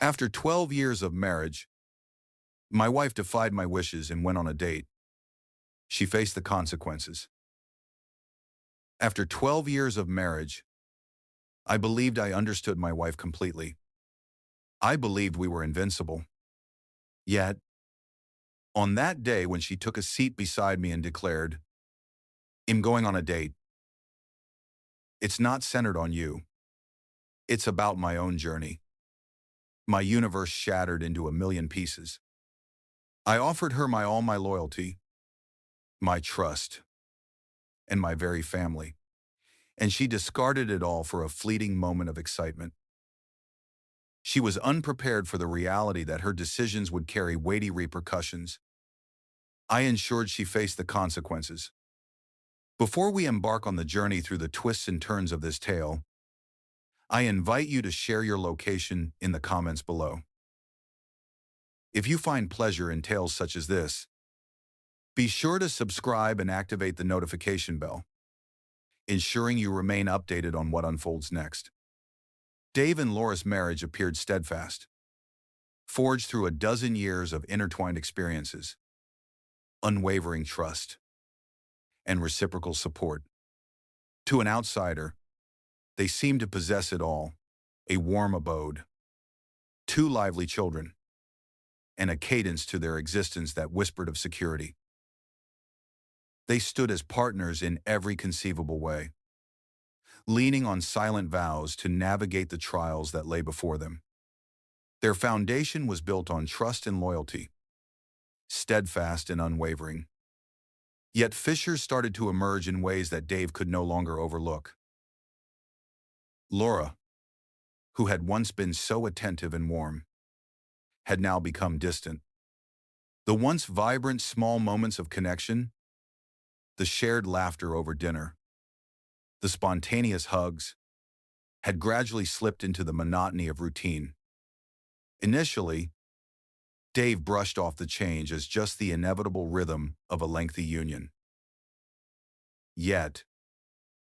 After 12 years of marriage, my wife defied my wishes and went on a date. She faced the consequences. After 12 years of marriage, I believed I understood my wife completely. I believed we were invincible. Yet, on that day when she took a seat beside me and declared, "I'm going on a date. It's not centered on you. It's about my own journey," my universe shattered into a million pieces. I offered her all my loyalty, my trust, and my very family, and she discarded it all for a fleeting moment of excitement. She was unprepared for the reality that her decisions would carry weighty repercussions. I ensured she faced the consequences. Before we embark on the journey through the twists and turns of this tale, I invite you to share your location in the comments below. If you find pleasure in tales such as this, be sure to subscribe and activate the notification bell, ensuring you remain updated on what unfolds next. Dave and Laura's marriage appeared steadfast, forged through a dozen years of intertwined experiences, unwavering trust, and reciprocal support. To an outsider, they seemed to possess it all: a warm abode, two lively children, and a cadence to their existence that whispered of security. They stood as partners in every conceivable way, leaning on silent vows to navigate the trials that lay before them. Their foundation was built on trust and loyalty, steadfast and unwavering. Yet fissures started to emerge in ways that Dave could no longer overlook. Laura, who had once been so attentive and warm, had now become distant. The once vibrant small moments of connection, the shared laughter over dinner, the spontaneous hugs, had gradually slipped into the monotony of routine. Initially, Dave brushed off the change as just the inevitable rhythm of a lengthy union. Yet,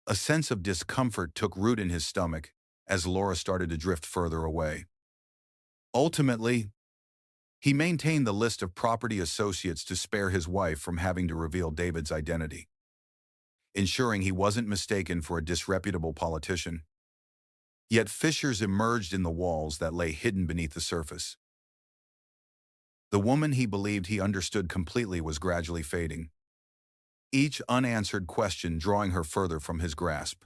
a sense of discomfort took root in his stomach as Laura started to drift further away. Ultimately, he maintained the list of property associates to spare his wife from having to reveal David's identity, ensuring he wasn't mistaken for a disreputable politician. Yet fissures emerged in the walls that lay hidden beneath the surface. The woman he believed he understood completely was gradually fading, each unanswered question drawing her further from his grasp.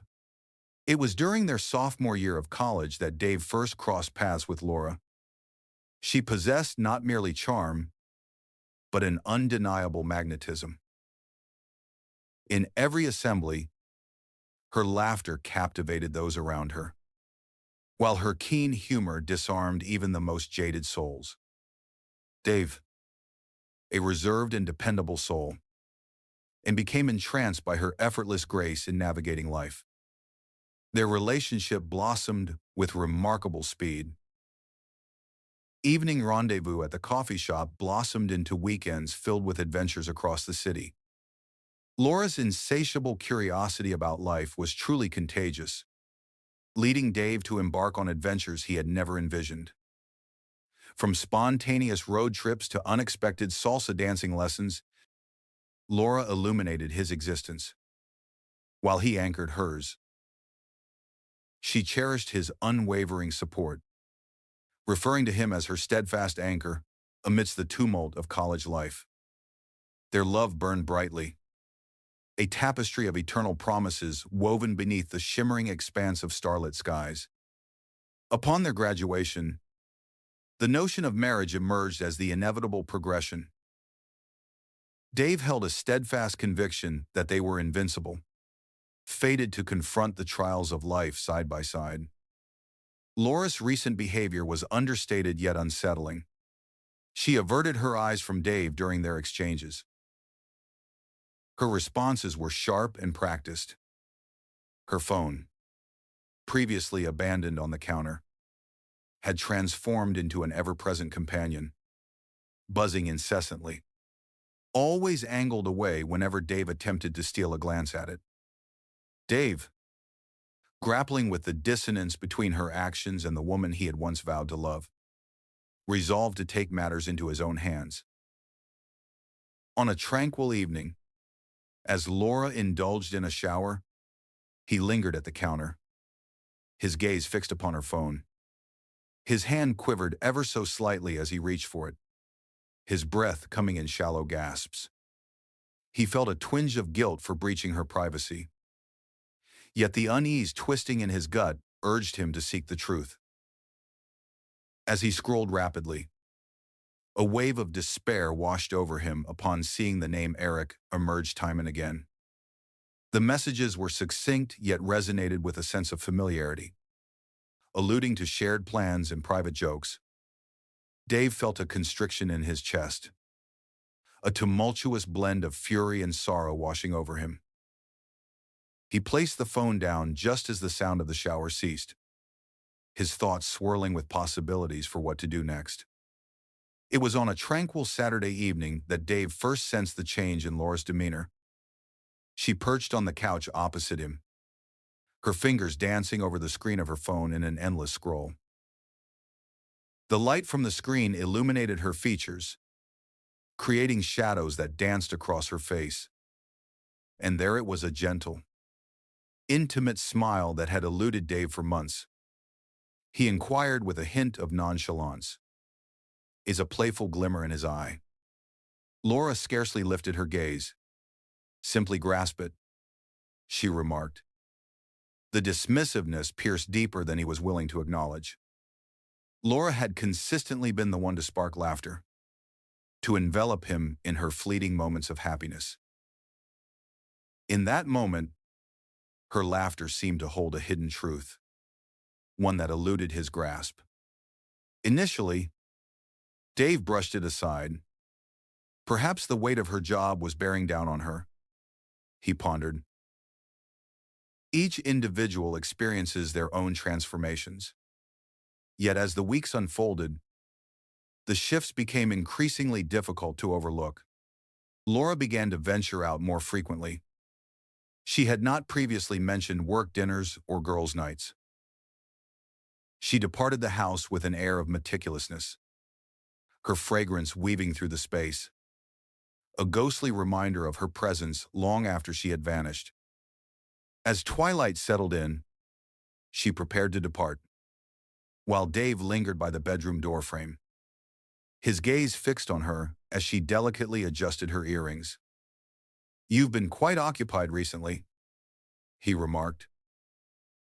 It was during their sophomore year of college that Dave first crossed paths with Laura. She possessed not merely charm, but an undeniable magnetism. In every assembly, her laughter captivated those around her, while her keen humor disarmed even the most jaded souls. Dave, a reserved and dependable soul, and became entranced by her effortless grace in navigating life. Their relationship blossomed with remarkable speed. Evening rendezvous at the coffee shop blossomed into weekends filled with adventures across the city. Laura's insatiable curiosity about life was truly contagious, leading Dave to embark on adventures he had never envisioned. From spontaneous road trips to unexpected salsa dancing lessons, Laura illuminated his existence, while he anchored hers. She cherished his unwavering support, referring to him as her steadfast anchor amidst the tumult of college life. Their love burned brightly, a tapestry of eternal promises woven beneath the shimmering expanse of starlit skies. Upon their graduation, the notion of marriage emerged as the inevitable progression. Dave held a steadfast conviction that they were invincible, fated to confront the trials of life side by side. Laura's recent behavior was understated yet unsettling. She averted her eyes from Dave during their exchanges. Her responses were sharp and practiced. Her phone, previously abandoned on the counter, had transformed into an ever-present companion, buzzing incessantly, always angled away whenever Dave attempted to steal a glance at it. Dave, grappling with the dissonance between her actions and the woman he had once vowed to love, resolved to take matters into his own hands. On a tranquil evening, as Laura indulged in a shower, he lingered at the counter, his gaze fixed upon her phone. His hand quivered ever so slightly as he reached for it, his breath coming in shallow gasps. He felt a twinge of guilt for breaching her privacy. Yet the unease twisting in his gut urged him to seek the truth. As he scrolled rapidly, a wave of despair washed over him upon seeing the name Eric emerge time and again. The messages were succinct yet resonated with a sense of familiarity. Alluding to shared plans and private jokes, Dave felt a constriction in his chest, a tumultuous blend of fury and sorrow washing over him. He placed the phone down just as the sound of the shower ceased, his thoughts swirling with possibilities for what to do next. It was on a tranquil Saturday evening that Dave first sensed the change in Laura's demeanor. She perched on the couch opposite him, her fingers dancing over the screen of her phone in an endless scroll. The light from the screen illuminated her features, creating shadows that danced across her face. And there it was, a gentle, intimate smile that had eluded Dave for months. He inquired with a hint of nonchalance, a playful glimmer in his eye. Laura scarcely lifted her gaze. "Simply grasp it," she remarked. The dismissiveness pierced deeper than he was willing to acknowledge. Laura had consistently been the one to spark laughter, to envelop him in her fleeting moments of happiness. In that moment, her laughter seemed to hold a hidden truth, one that eluded his grasp. Initially, Dave brushed it aside. Perhaps the weight of her job was bearing down on her, he pondered. Each individual experiences their own transformations. Yet as the weeks unfolded, the shifts became increasingly difficult to overlook. Laura began to venture out more frequently. She had not previously mentioned work dinners or girls' nights. She departed the house with an air of meticulousness, her fragrance weaving through the space, a ghostly reminder of her presence long after she had vanished. As twilight settled in, she prepared to depart, while Dave lingered by the bedroom doorframe, his gaze fixed on her as she delicately adjusted her earrings. "You've been quite occupied recently," he remarked,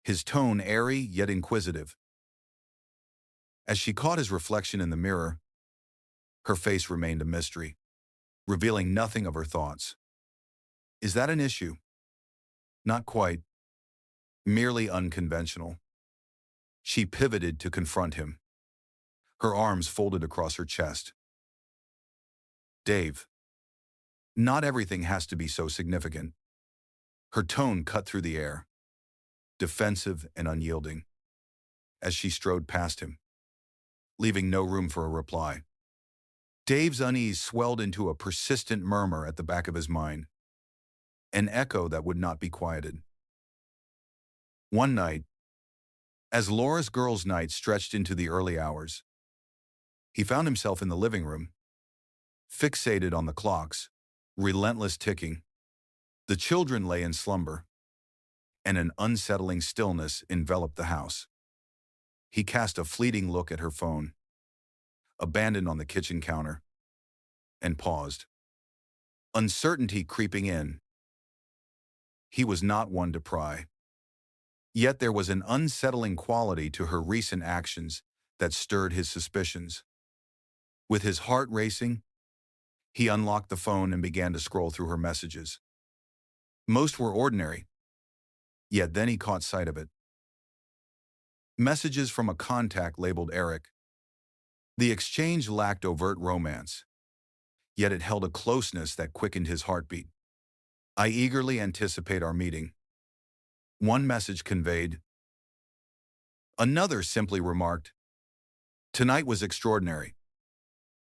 his tone airy yet inquisitive. As she caught his reflection in the mirror, her face remained a mystery, revealing nothing of her thoughts. "Is that an issue?" "Not quite. Merely unconventional." She pivoted to confront him, her arms folded across her chest. "Dave, not everything has to be so significant." Her tone cut through the air, defensive and unyielding, as she strode past him, leaving no room for a reply. Dave's unease swelled into a persistent murmur at the back of his mind, an echo that would not be quieted. One night, as Laura's girls' night stretched into the early hours, he found himself in the living room, fixated on the clock's relentless ticking. The children lay in slumber, and an unsettling stillness enveloped the house. He cast a fleeting look at her phone, abandoned on the kitchen counter, and paused, uncertainty creeping in. He was not one to pry. Yet there was an unsettling quality to her recent actions that stirred his suspicions. With his heart racing, he unlocked the phone and began to scroll through her messages. Most were ordinary, yet then he caught sight of it. Messages from a contact labeled Eric. The exchange lacked overt romance, yet it held a closeness that quickened his heartbeat. "I eagerly anticipate our meeting," one message conveyed. Another simply remarked, "Tonight was extraordinary."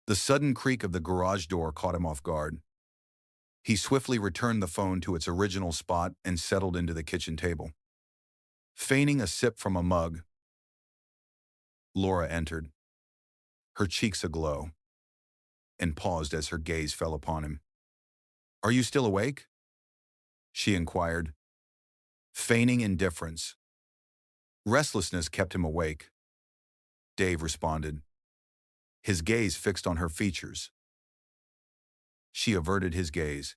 The sudden creak of the garage door caught him off guard. He swiftly returned the phone to its original spot and settled into the kitchen table. Feigning a sip from a mug, Laura entered. her cheeks aglow, and paused as her gaze fell upon him. "Are you still awake?" she inquired, feigning indifference. Restlessness kept him awake, Dave responded, his gaze fixed on her features. She averted his gaze,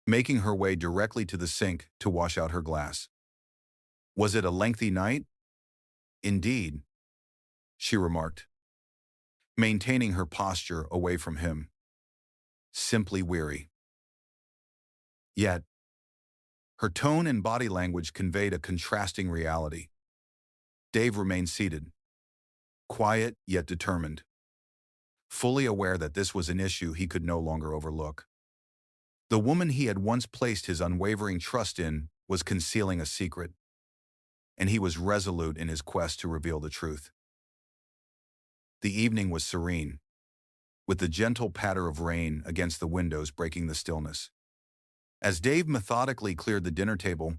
making her way directly to the sink to wash out her glass. "Was it a lengthy night?" "Indeed," she remarked, maintaining her posture away from him. "Simply weary." Yet, her tone and body language conveyed a contrasting reality. Dave remained seated, quiet yet determined, fully aware that this was an issue he could no longer overlook. The woman he had once placed his unwavering trust in was concealing a secret, and he was resolute in his quest to reveal the truth. The evening was serene, with the gentle patter of rain against the windows breaking the stillness. As Dave methodically cleared the dinner table,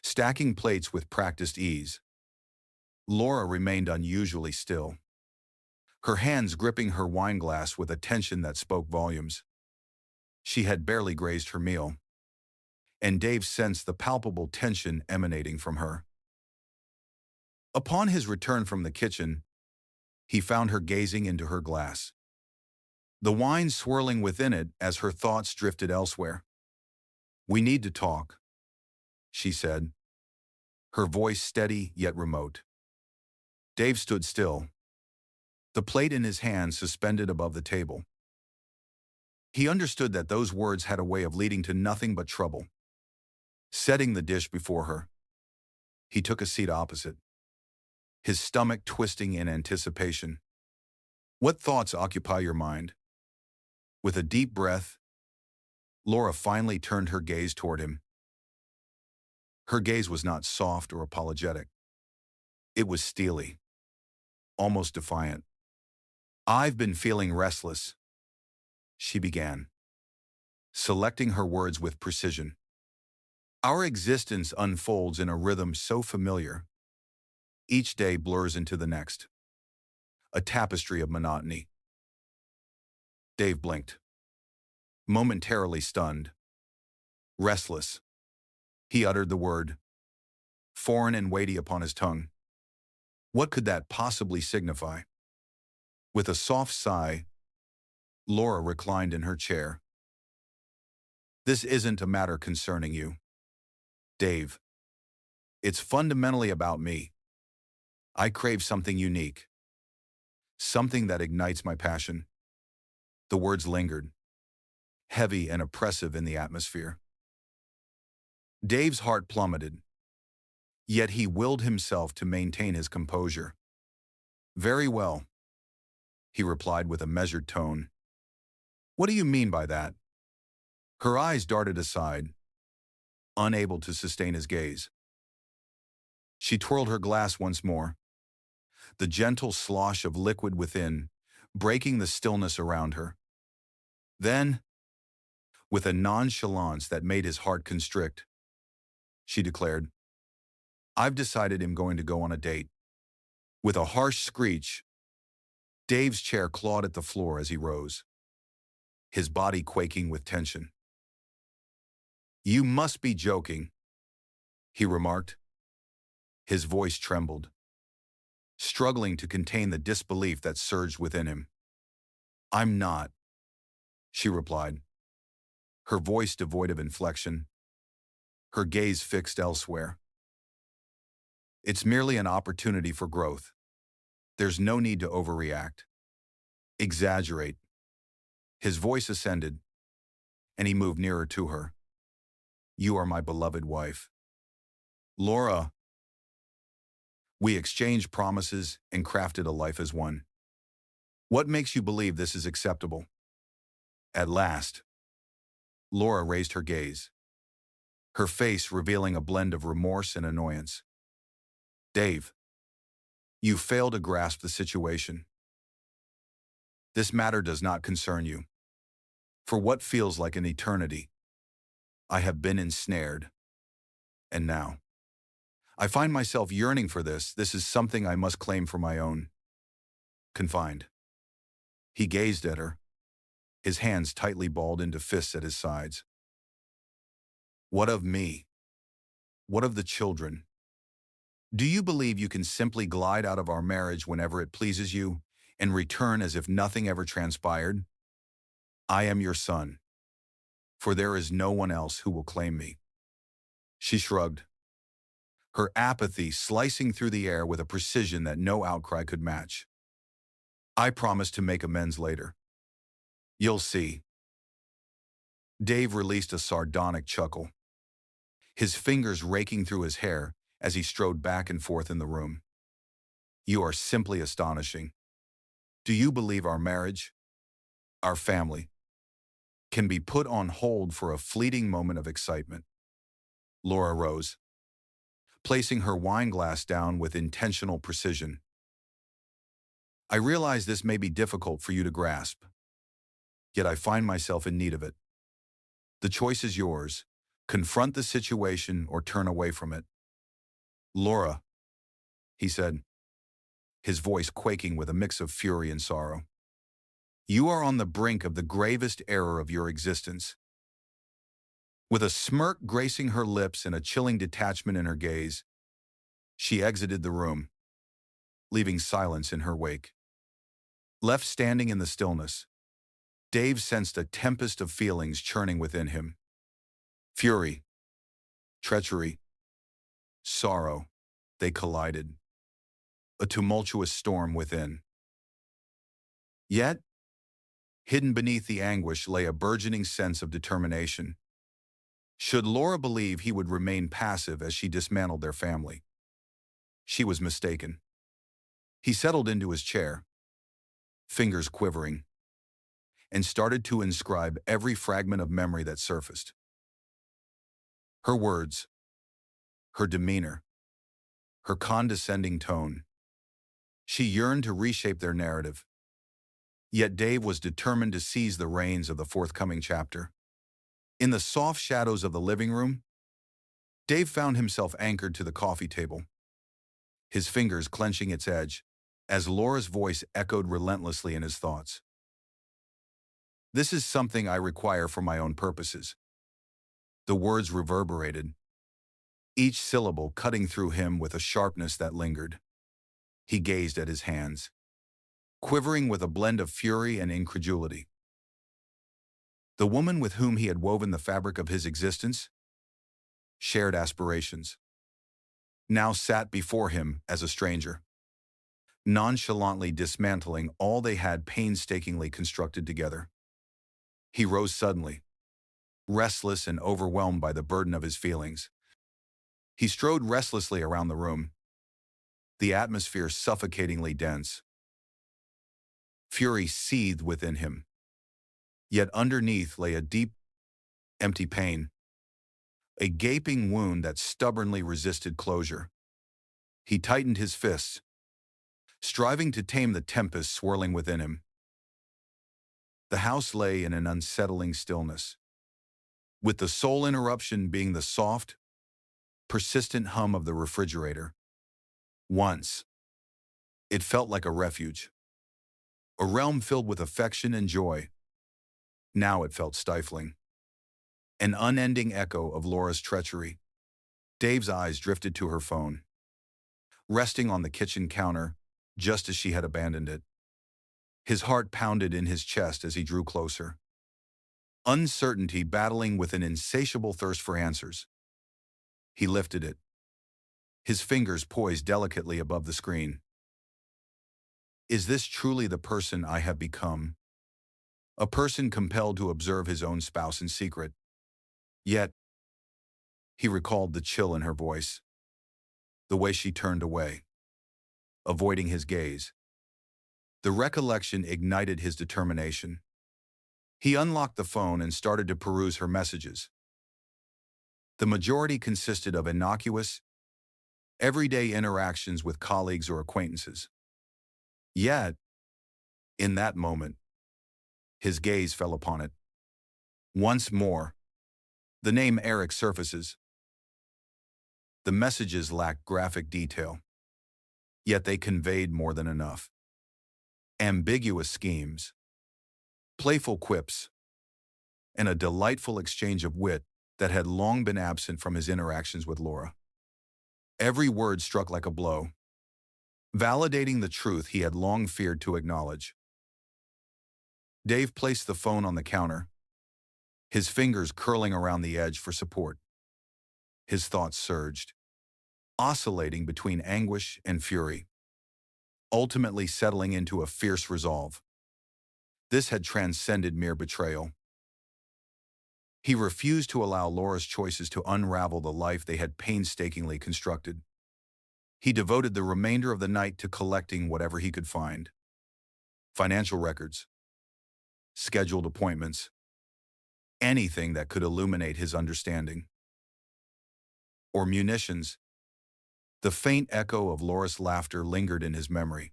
stacking plates with practiced ease, Laura remained unusually still, her hands gripping her wine glass with a tension that spoke volumes. She had barely grazed her meal, and Dave sensed the palpable tension emanating from her. Upon his return from the kitchen, he found her gazing into her glass, the wine swirling within it as her thoughts drifted elsewhere. "We need to talk," she said, her voice steady yet remote. Dave stood still, the plate in his hand suspended above the table. He understood that those words had a way of leading to nothing but trouble. Setting the dish before her, he took a seat opposite, his stomach twisting in anticipation. "What thoughts occupy your mind?" With a deep breath, Laura finally turned her gaze toward him. Her gaze was not soft or apologetic. It was steely, almost defiant. "I've been feeling restless," she began, selecting her words with precision. "Our existence unfolds in a rhythm so familiar. Each day blurs into the next, a tapestry of monotony." Dave blinked, momentarily stunned. "Restless." He uttered the word, foreign and weighty upon his tongue. What could that possibly signify? With a soft sigh, Laura reclined in her chair. "This isn't a matter concerning you, Dave. It's fundamentally about me. I crave something unique, something that ignites my passion." The words lingered, heavy and oppressive in the atmosphere. Dave's heart plummeted, yet he willed himself to maintain his composure. "Very well," he replied with a measured tone. "What do you mean by that?" Her eyes darted aside, unable to sustain his gaze. She twirled her glass once more, the gentle slosh of liquid within breaking the stillness around her. Then, with a nonchalance that made his heart constrict, she declared, "I've decided I'm going to go on a date." With a harsh screech, Dave's chair clawed at the floor as he rose, his body quaking with tension. "You must be joking," he remarked. His voice trembled, struggling to contain the disbelief that surged within him. "I'm not," she replied, her voice devoid of inflection, her gaze fixed elsewhere. "It's merely an opportunity for growth. There's no need to overreact, exaggerate." His voice ascended, and he moved nearer to her. "You are my beloved wife, Laura. We exchanged promises and crafted a life as one. What makes you believe this is acceptable?" At last, Laura raised her gaze, her face revealing a blend of remorse and annoyance. "Dave, you fail to grasp the situation. This matter does not concern you. For what feels like an eternity, I have been ensnared. And now, I find myself yearning for this. This is something I must claim for my own." confined. He gazed at her, his hands tightly balled into fists at his sides. What of me? What of the children? Do you believe you can simply glide out of our marriage whenever it pleases you and return as if nothing ever transpired? I am your son, for there is no one else who will claim me. She shrugged, her apathy slicing through the air with a precision that no outcry could match. I promise to make amends later. You'll see. Dave released a sardonic chuckle, his fingers raking through his hair as he strode back and forth in the room. You are simply astonishing. Do you believe our marriage, our family, can be put on hold for a fleeting moment of excitement? Laura rose, placing her wine glass down with intentional precision. I realize this may be difficult for you to grasp, yet I find myself in need of it. The choice is yours. Confront the situation or turn away from it. Laura, he said, his voice quaking with a mix of fury and sorrow. You are on the brink of the gravest error of your existence. With a smirk gracing her lips and a chilling detachment in her gaze, she exited the room, leaving silence in her wake. Left standing in the stillness, Dave sensed a tempest of feelings churning within him. Fury, treachery, sorrow, they collided. A tumultuous storm within. Yet, hidden beneath the anguish lay a burgeoning sense of determination. Should Laura believe he would remain passive as she dismantled their family? She was mistaken. He settled into his chair, fingers quivering, and started to inscribe every fragment of memory that surfaced. Her words, her demeanor, her condescending tone. She yearned to reshape their narrative. Yet Dave was determined to seize the reins of the forthcoming chapter. In the soft shadows of the living room, Dave found himself anchored to the coffee table, his fingers clenching its edge as Laura's voice echoed relentlessly in his thoughts. This is something I require for my own purposes. The words reverberated, each syllable cutting through him with a sharpness that lingered. He gazed at his hands, quivering with a blend of fury and incredulity. The woman with whom he had woven the fabric of his existence, shared aspirations, now sat before him as a stranger, nonchalantly dismantling all they had painstakingly constructed together. He rose suddenly, restless and overwhelmed by the burden of his feelings. He strode restlessly around the room, the atmosphere suffocatingly dense. Fury seethed within him, yet underneath lay a deep, empty pain, a gaping wound that stubbornly resisted closure. He tightened his fists, striving to tame the tempest swirling within him. The house lay in an unsettling stillness, with the sole interruption being the soft, persistent hum of the refrigerator. Once, it felt like a refuge, a realm filled with affection and joy. Now it felt stifling, an unending echo of Laura's treachery. Dave's eyes drifted to her phone, resting on the kitchen counter just as she had abandoned it. His heart pounded in his chest as he drew closer, uncertainty battling with an insatiable thirst for answers. He lifted it, his fingers poised delicately above the screen. Is this truly the person I have become? A person compelled to observe his own spouse in secret. Yet, he recalled the chill in her voice, the way she turned away, avoiding his gaze. The recollection ignited his determination. He unlocked the phone and started to peruse her messages. The majority consisted of innocuous, everyday interactions with colleagues or acquaintances. Yet, in that moment, his gaze fell upon it. Once more, the name Eric surfaces. The messages lacked graphic detail, yet they conveyed more than enough. ambiguous schemes, playful quips, and a delightful exchange of wit that had long been absent from his interactions with Laura. Every word struck like a blow, validating the truth he had long feared to acknowledge. Dave placed the phone on the counter, his fingers curling around the edge for support. His thoughts surged, oscillating between anguish and fury, ultimately settling into a fierce resolve. This had transcended mere betrayal. He refused to allow Laura's choices to unravel the life they had painstakingly constructed. He devoted the remainder of the night to collecting whatever he could find. Financial records, scheduled appointments, anything that could illuminate his understanding. Or munitions. The faint echo of Laura's laughter lingered in his memory,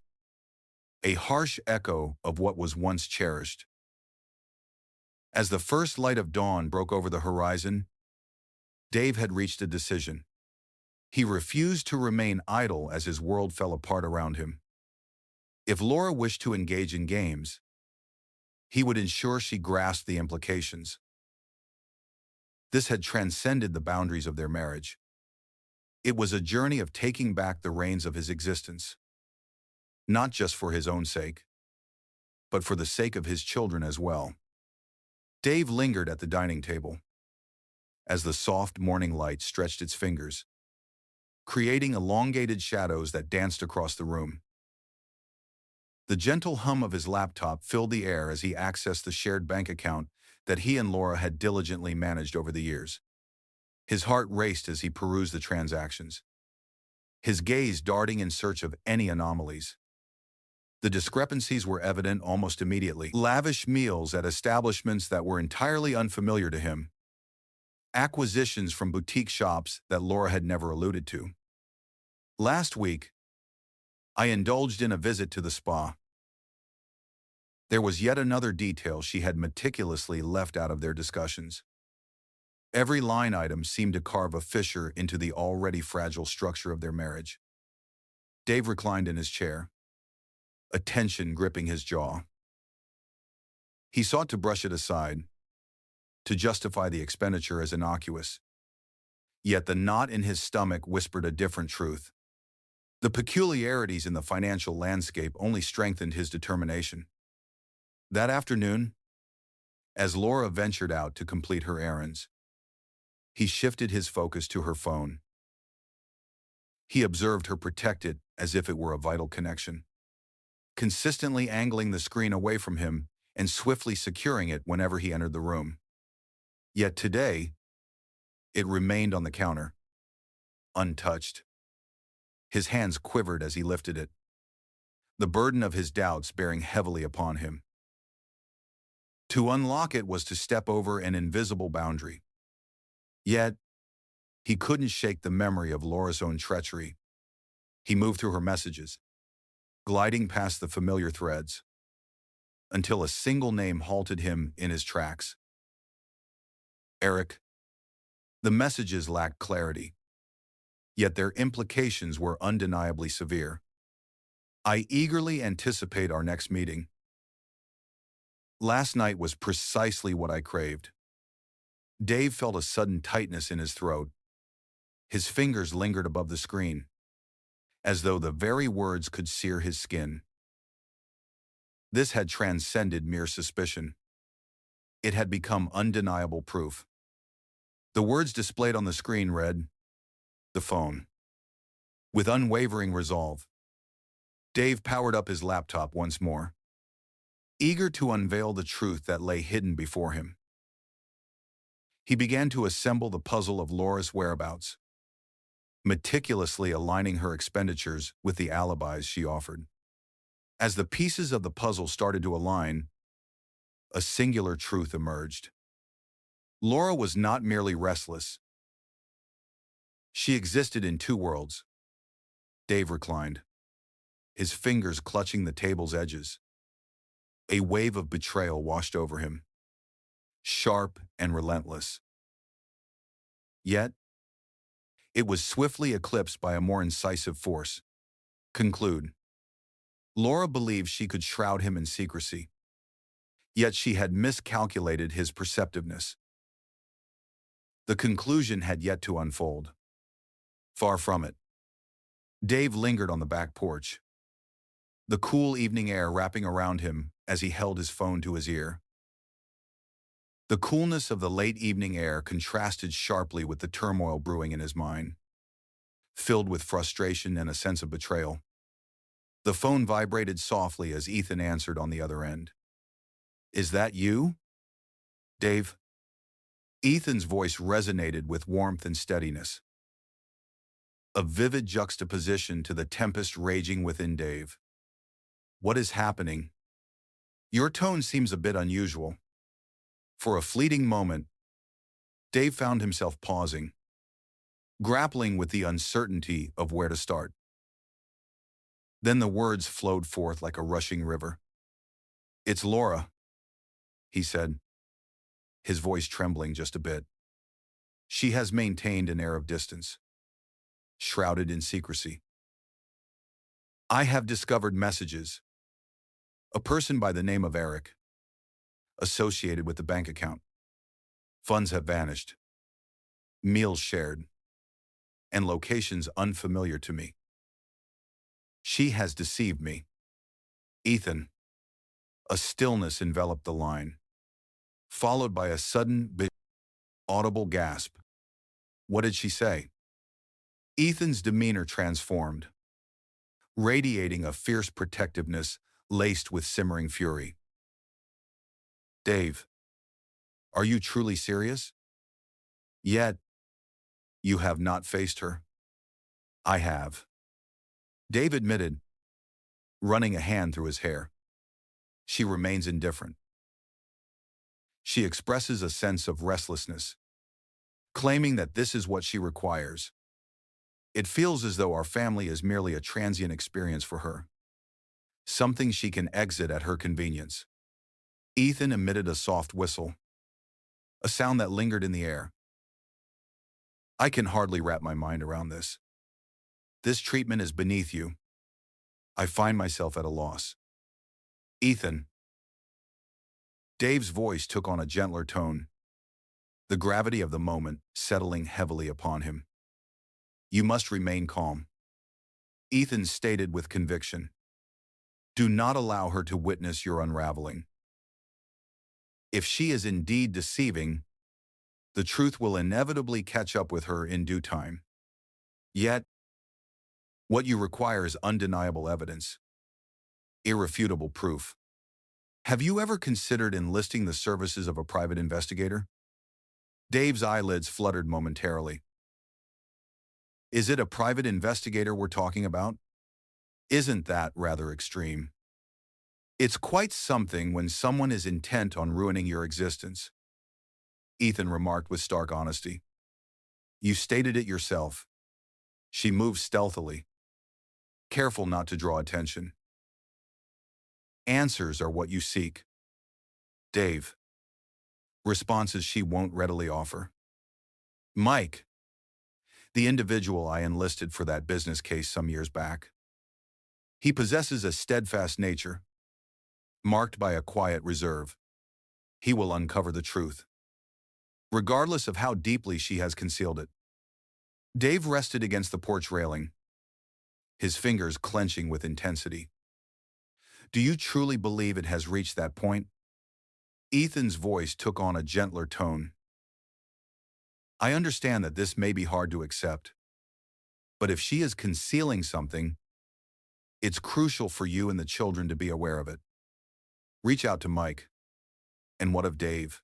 a harsh echo of what was once cherished. As the first light of dawn broke over the horizon, Dave had reached a decision. He refused to remain idle as his world fell apart around him. If Laura wished to engage in games, he would ensure she grasped the implications. This had transcended the boundaries of their marriage. It was a journey of taking back the reins of his existence, not just for his own sake, but for the sake of his children as well. Dave lingered at the dining table as the soft morning light stretched its fingers, creating elongated shadows that danced across the room. The gentle hum of his laptop filled the air as he accessed the shared bank account that he and Laura had diligently managed over the years. His heart raced as he perused the transactions, his gaze darting in search of any anomalies. The discrepancies were evident almost immediately. Lavish meals at establishments that were entirely unfamiliar to him, acquisitions from boutique shops that Laura had never alluded to. Last week, I indulged in a visit to the spa. There was yet another detail she had meticulously left out of their discussions. Every line item seemed to carve a fissure into the already fragile structure of their marriage. Dave reclined in his chair, a tension gripping his jaw. He sought to brush it aside, to justify the expenditure as innocuous. Yet the knot in his stomach whispered a different truth. The peculiarities in the financial landscape only strengthened his determination. That afternoon, as Laura ventured out to complete her errands, he shifted his focus to her phone. He observed her protect it as if it were a vital connection, consistently angling the screen away from him and swiftly securing it whenever he entered the room. Yet today, it remained on the counter, untouched. His hands quivered as he lifted it, the burden of his doubts bearing heavily upon him. To unlock it was to step over an invisible boundary. Yet, he couldn't shake the memory of Laura's own treachery. He moved through her messages, gliding past the familiar threads, until a single name halted him in his tracks. Eric. The messages lacked clarity, yet their implications were undeniably severe. I eagerly anticipate our next meeting. Last night was precisely what I craved. Dave felt a sudden tightness in his throat. His fingers lingered above the screen, as though the very words could sear his skin. This had transcended mere suspicion. It had become undeniable proof. The words displayed on the screen read, "The phone." With unwavering resolve, Dave powered up his laptop once more, eager to unveil the truth that lay hidden before him. He began to assemble the puzzle of Laura's whereabouts, meticulously aligning her expenditures with the alibis she offered. As the pieces of the puzzle started to align, a singular truth emerged. Laura was not merely restless. She existed in two worlds. Dave reclined, his fingers clutching the table's edges. A wave of betrayal washed over him, sharp and relentless. Yet, it was swiftly eclipsed by a more incisive force. Conclude. Laura believed she could shroud him in secrecy, yet she had miscalculated his perceptiveness. The conclusion had yet to unfold. Far from it. Dave lingered on the back porch, the cool evening air wrapping around him as he held his phone to his ear. The coolness of the late evening air contrasted sharply with the turmoil brewing in his mind, filled with frustration and a sense of betrayal. The phone vibrated softly as Ethan answered on the other end. "Is that you, Dave?" Ethan's voice resonated with warmth and steadiness, a vivid juxtaposition to the tempest raging within Dave. "What is happening? Your tone seems a bit unusual." For a fleeting moment, Dave found himself pausing, grappling with the uncertainty of where to start. Then the words flowed forth like a rushing river. "It's Laura," he said, his voice trembling just a bit. "She has maintained an air of distance, shrouded in secrecy. I have discovered messages. A person by the name of Eric, associated with the bank account. Funds have vanished, meals shared, and locations unfamiliar to me. She has deceived me." "Ethan." A stillness enveloped the line, followed by a sudden, audible gasp. "What did she say?" Ethan's demeanor transformed, radiating a fierce protectiveness laced with simmering fury. "Dave, are you truly serious? Yet, you have not faced her." "I have," Dave admitted, running a hand through his hair. "She remains indifferent. She expresses a sense of restlessness, claiming that this is what she requires. It feels as though our family is merely a transient experience for her, something she can exit at her convenience." Ethan emitted a soft whistle, a sound that lingered in the air. "I can hardly wrap my mind around this. This treatment is beneath you. I find myself at a loss." "Ethan." Dave's voice took on a gentler tone, the gravity of the moment settling heavily upon him. "You must remain calm," Ethan stated with conviction. "Do not allow her to witness your unraveling. If she is indeed deceiving, the truth will inevitably catch up with her in due time. Yet, what you require is undeniable evidence, irrefutable proof. Have you ever considered enlisting the services of a private investigator?" Dave's eyelids fluttered momentarily. "Is it a private investigator we're talking about? Isn't that rather extreme? It's quite something when someone is intent on ruining your existence," Ethan remarked with stark honesty. "You stated it yourself. She moves stealthily, careful not to draw attention. Answers are what you seek, Dave. Responses she won't readily offer. Mike, the individual I enlisted for that business case some years back. He possesses a steadfast nature, marked by a quiet reserve. He will uncover the truth, regardless of how deeply she has concealed it." Dave rested against the porch railing, his fingers clenching with intensity. "Do you truly believe it has reached that point?" Ethan's voice took on a gentler tone. "I understand that this may be hard to accept, but if she is concealing something, it's crucial for you and the children to be aware of it. Reach out to Mike." "And what of Dave?"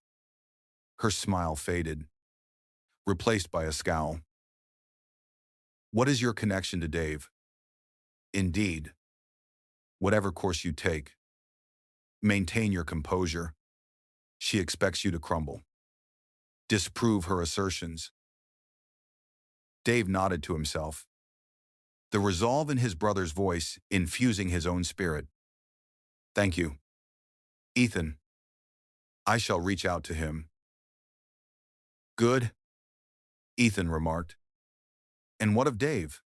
Her smile faded, replaced by a scowl. "What is your connection to Dave?" "Indeed. Whatever course you take, maintain your composure. She expects you to crumble. Disprove her assertions." Dave nodded to himself, the resolve in his brother's voice infusing his own spirit. "Thank you, Ethan. I shall reach out to him." "Good," Ethan remarked. "And what of Dave?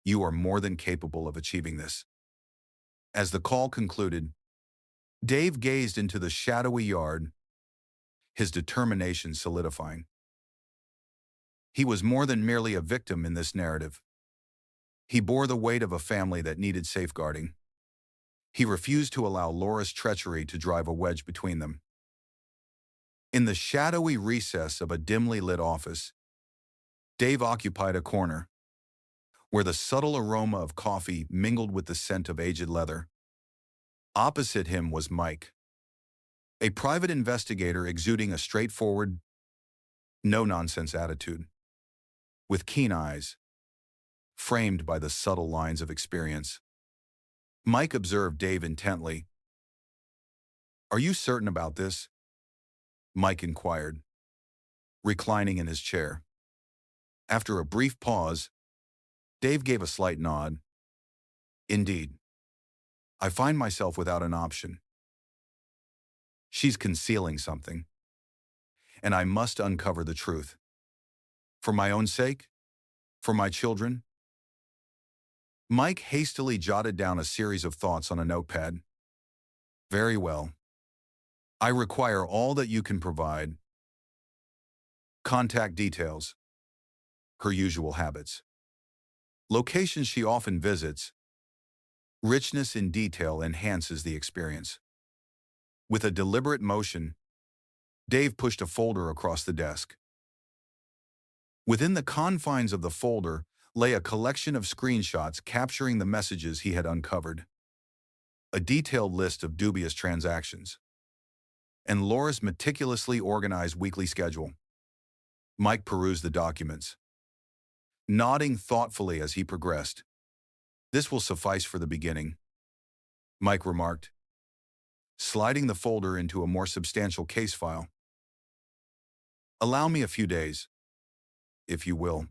You are more than capable of achieving this." As the call concluded, Dave gazed into the shadowy yard, his determination solidifying. He was more than merely a victim in this narrative. He bore the weight of a family that needed safeguarding. He refused to allow Laura's treachery to drive a wedge between them. In the shadowy recess of a dimly lit office, Dave occupied a corner, where the subtle aroma of coffee mingled with the scent of aged leather. Opposite him was Mike, a private investigator exuding a straightforward, no-nonsense attitude, with keen eyes, framed by the subtle lines of experience. Mike observed Dave intently. "Are you certain about this?" Mike inquired, reclining in his chair. After a brief pause, Dave gave a slight nod. "Indeed. I find myself without an option. She's concealing something, and I must uncover the truth. For my own sake? For my children?" Mike hastily jotted down a series of thoughts on a notepad. "Very well. I require all that you can provide. Contact details. Her usual habits. Locations she often visits. Richness in detail enhances the experience." With a deliberate motion, Dave pushed a folder across the desk. Within the confines of the folder lay a collection of screenshots capturing the messages he had uncovered, a detailed list of dubious transactions, and Laura's meticulously organized weekly schedule. Mike perused the documents, nodding thoughtfully as he progressed. "This will suffice for the beginning," Mike remarked, sliding the folder into a more substantial case file. "Allow me a few days, if you will.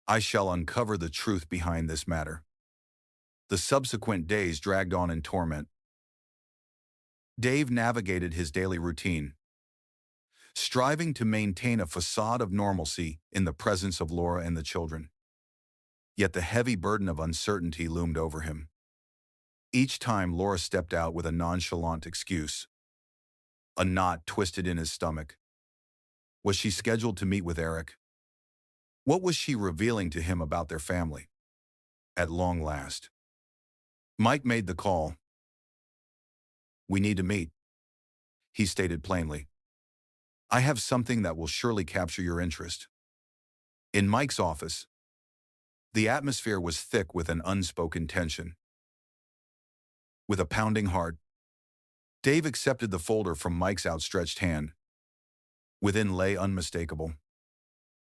I shall uncover the truth behind this matter." The subsequent days dragged on in torment. Dave navigated his daily routine, striving to maintain a facade of normalcy in the presence of Laura and the children. Yet the heavy burden of uncertainty loomed over him. Each time Laura stepped out with a nonchalant excuse, a knot twisted in his stomach. Was she scheduled to meet with Eric? What was she revealing to him about their family? At long last, Mike made the call. "We need to meet," he stated plainly. "I have something that will surely capture your interest." In Mike's office, the atmosphere was thick with an unspoken tension. With a pounding heart, Dave accepted the folder from Mike's outstretched hand. Within lay unmistakable,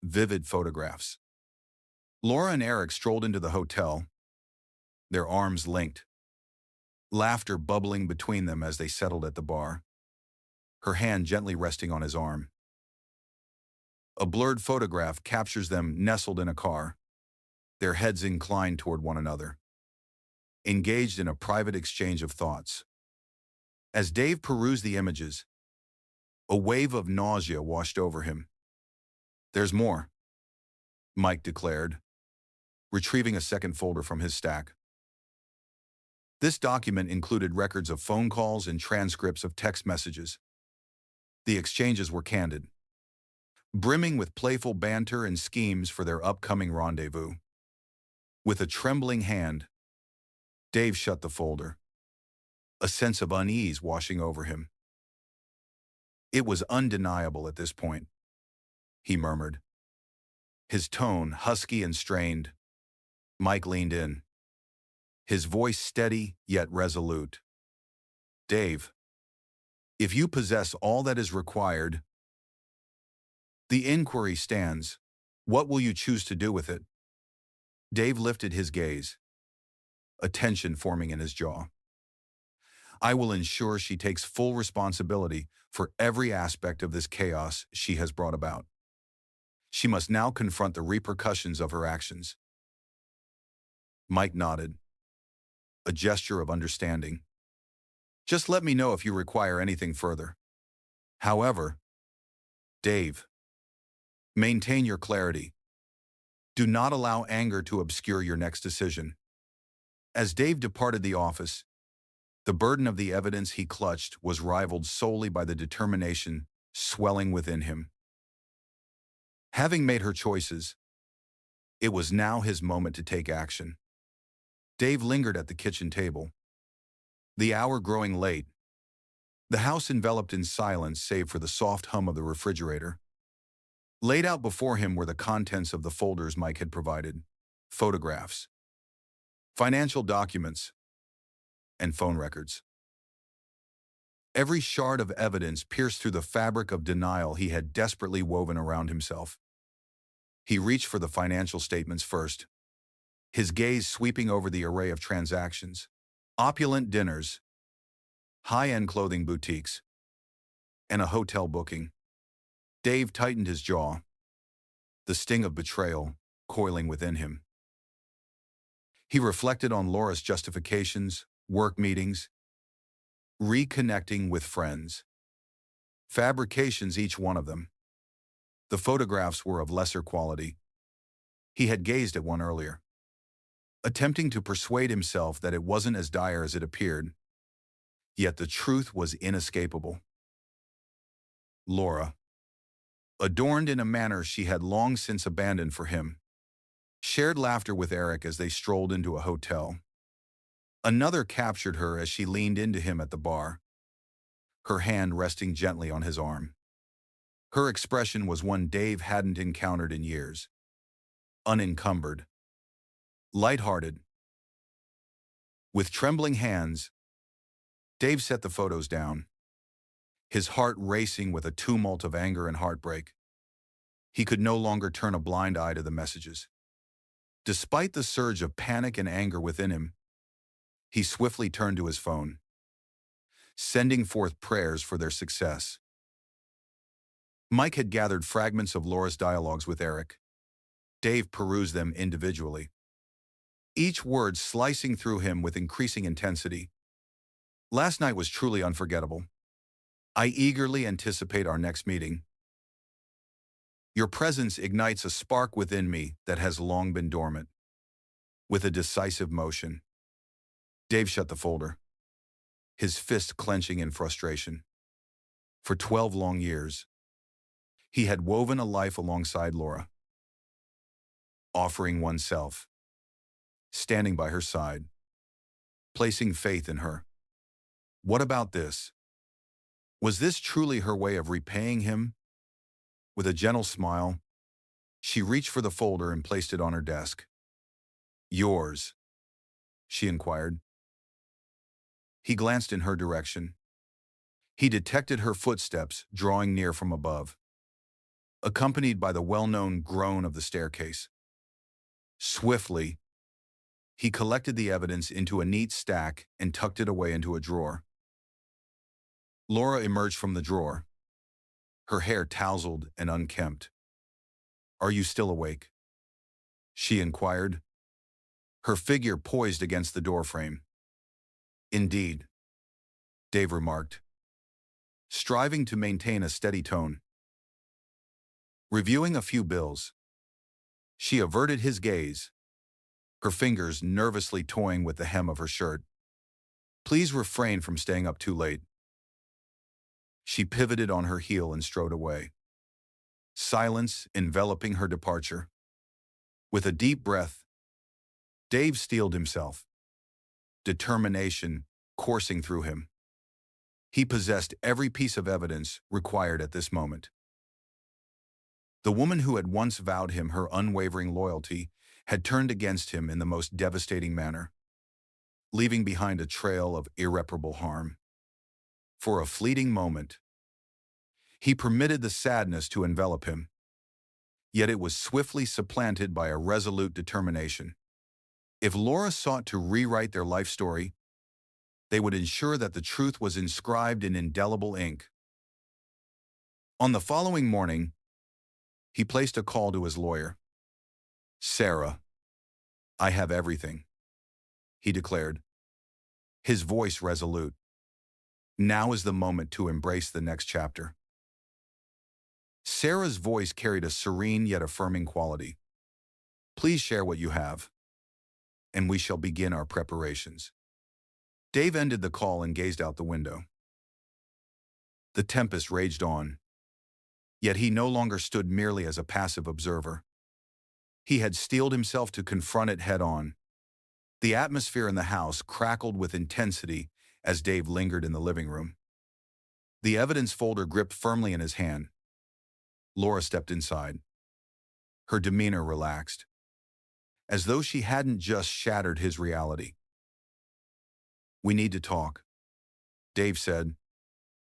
vivid photographs. Laura and Eric strolled into the hotel, their arms linked, laughter bubbling between them as they settled at the bar, her hand gently resting on his arm. A blurred photograph captures them nestled in a car, their heads inclined toward one another, engaged in a private exchange of thoughts. As Dave perused the images, a wave of nausea washed over him. "There's more," Mike declared, retrieving a second folder from his stack. This document included records of phone calls and transcripts of text messages. The exchanges were candid, brimming with playful banter and schemes for their upcoming rendezvous. With a trembling hand, Dave shut the folder, a sense of unease washing over him. "It was undeniable at this point," he murmured, his tone husky and strained. Mike leaned in, his voice steady yet resolute. "Dave, if you possess all that is required, the inquiry stands. What will you choose to do with it?" Dave lifted his gaze, a tension forming in his jaw. "I will ensure she takes full responsibility for every aspect of this chaos she has brought about. She must now confront the repercussions of her actions." Mike nodded, a gesture of understanding. "Just let me know if you require anything further. However, Dave, maintain your clarity. Do not allow anger to obscure your next decision." As Dave departed the office, The burden of the evidence he clutched was rivaled solely by the determination swelling within him. Having made her choices, it was now his moment to take action. Dave lingered at the kitchen table, the hour growing late, the house enveloped in silence save for the soft hum of the refrigerator. Laid out before him were the contents of the folders Mike had provided: photographs, financial documents, and phone records. Every shard of evidence pierced through the fabric of denial he had desperately woven around himself. He reached for the financial statements first, his gaze sweeping over the array of transactions: opulent dinners, high-end clothing boutiques, and a hotel booking. Dave tightened his jaw, the sting of betrayal coiling within him. He reflected on Laura's justifications, work meetings, reconnecting with friends. Fabrications, each one of them. The photographs were of lesser quality. He had gazed at one earlier, attempting to persuade himself that it wasn't as dire as it appeared. Yet the truth was inescapable. Laura, adorned in a manner she had long since abandoned for him, shared laughter with Eric as they strolled into a hotel. Another captured her as she leaned into him at the bar, her hand resting gently on his arm. Her expression was one Dave hadn't encountered in years: unencumbered, lighthearted. With trembling hands, Dave set the photos down, his heart racing with a tumult of anger and heartbreak. He could no longer turn a blind eye to the messages. Despite the surge of panic and anger within him, he swiftly turned to his phone, sending forth prayers for their success. Mike had gathered fragments of Laura's dialogues with Eric. Dave perused them individually, each word slicing through him with increasing intensity. Last night was truly unforgettable. I eagerly anticipate our next meeting. Your presence ignites a spark within me that has long been dormant. With a decisive motion, Dave shut the folder, his fist clenching in frustration. For 12 long years, he had woven a life alongside Laura, offering oneself, standing by her side, placing faith in her. What about this? Was this truly her way of repaying him? With a gentle smile, she reached for the folder and placed it on her desk. Yours, she inquired. He glanced in her direction. He detected her footsteps drawing near from above, accompanied by the well-known groan of the staircase. Swiftly, he collected the evidence into a neat stack and tucked it away into a drawer. Laura emerged from the drawer, her hair tousled and unkempt. Are you still awake? She inquired, her figure poised against the doorframe. Indeed, Dave remarked, striving to maintain a steady tone. Reviewing a few bills, she averted his gaze, her fingers nervously toying with the hem of her shirt. Please refrain from staying up too late. She pivoted on her heel and strode away, silence enveloping her departure. With a deep breath, Dave steeled himself, determination coursing through him. He possessed every piece of evidence required at this moment. The woman who had once vowed him her unwavering loyalty had turned against him in the most devastating manner, leaving behind a trail of irreparable harm. For a fleeting moment, he permitted the sadness to envelop him, yet it was swiftly supplanted by a resolute determination. If Laura sought to rewrite their life story, they would ensure that the truth was inscribed in indelible ink. On the following morning, he placed a call to his lawyer. Sarah, I have everything, he declared, his voice resolute. Now is the moment to embrace the next chapter. Sarah's voice carried a serene yet affirming quality. Please share what you have, and we shall begin our preparations. Dave ended the call and gazed out the window. The tempest raged on, yet he no longer stood merely as a passive observer. He had steeled himself to confront it head-on. The atmosphere in the house crackled with intensity as Dave lingered in the living room. The evidence folder gripped firmly in his hand. Laura stepped inside. Her demeanor relaxed, as though she hadn't just shattered his reality. "We need to talk," Dave said,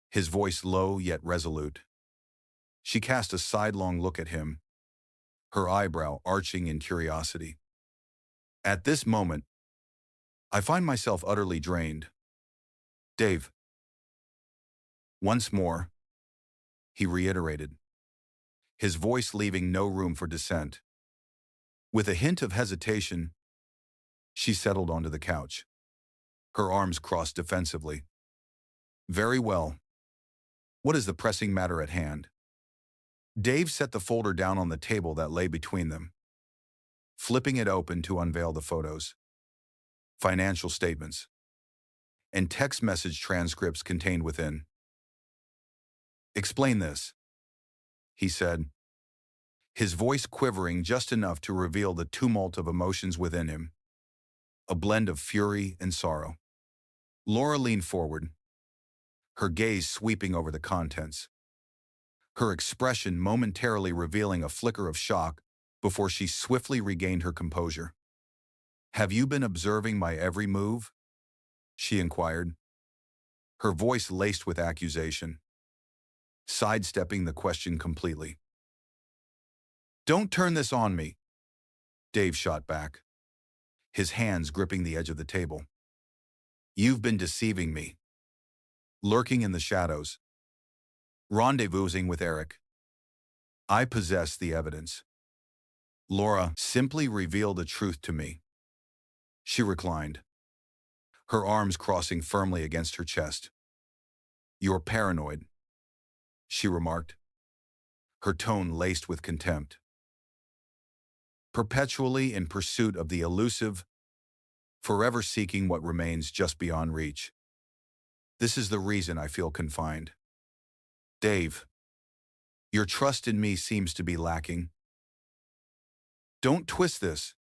his voice low yet resolute. She cast a sidelong look at him, her eyebrow arching in curiosity. "At this moment, I find myself utterly drained." "Dave." "Once more," he reiterated, his voice leaving no room for dissent. With a hint of hesitation, she settled onto the couch, her arms crossed defensively. "Very well. What is the pressing matter at hand?" Dave set the folder down on the table that lay between them, flipping it open to unveil the photos, financial statements, and text message transcripts contained within. "Explain this," he said, his voice quivering just enough to reveal the tumult of emotions within him, a blend of fury and sorrow. Laura leaned forward, her gaze sweeping over the contents, her expression momentarily revealing a flicker of shock before she swiftly regained her composure. "Have you been observing my every move?" she inquired, her voice laced with accusation, sidestepping the question completely. "Don't turn this on me," Dave shot back, his hands gripping the edge of the table. "You've been deceiving me, lurking in the shadows, rendezvousing with Eric. I possess the evidence. Laura, simply reveal the truth to me." She reclined, her arms crossing firmly against her chest. "You're paranoid," she remarked, her tone laced with contempt. "Perpetually in pursuit of the elusive, forever seeking what remains just beyond reach. This is the reason I feel confined. Dave, your trust in me seems to be lacking." "Don't twist this,"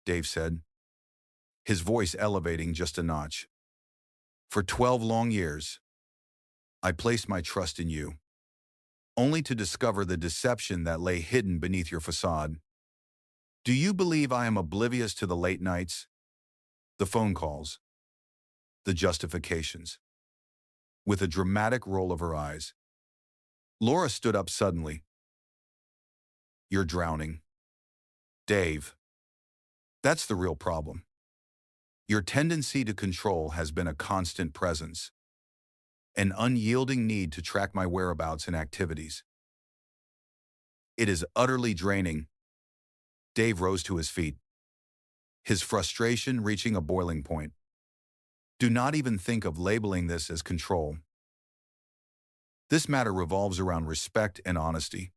Dave said, his voice elevating just a notch. "For 12 long years, I placed my trust in you, only to discover the deception that lay hidden beneath your facade. Do you believe I am oblivious to the late nights, the phone calls, the justifications?" With a dramatic roll of her eyes, Laura stood up suddenly. "You're drowning, Dave. That's the real problem. Your tendency to control has been a constant presence, an unyielding need to track my whereabouts and activities. It is utterly draining." Dave rose to his feet, his frustration reaching a boiling point. "Do not even think of labeling this as control. This matter revolves around respect and honesty,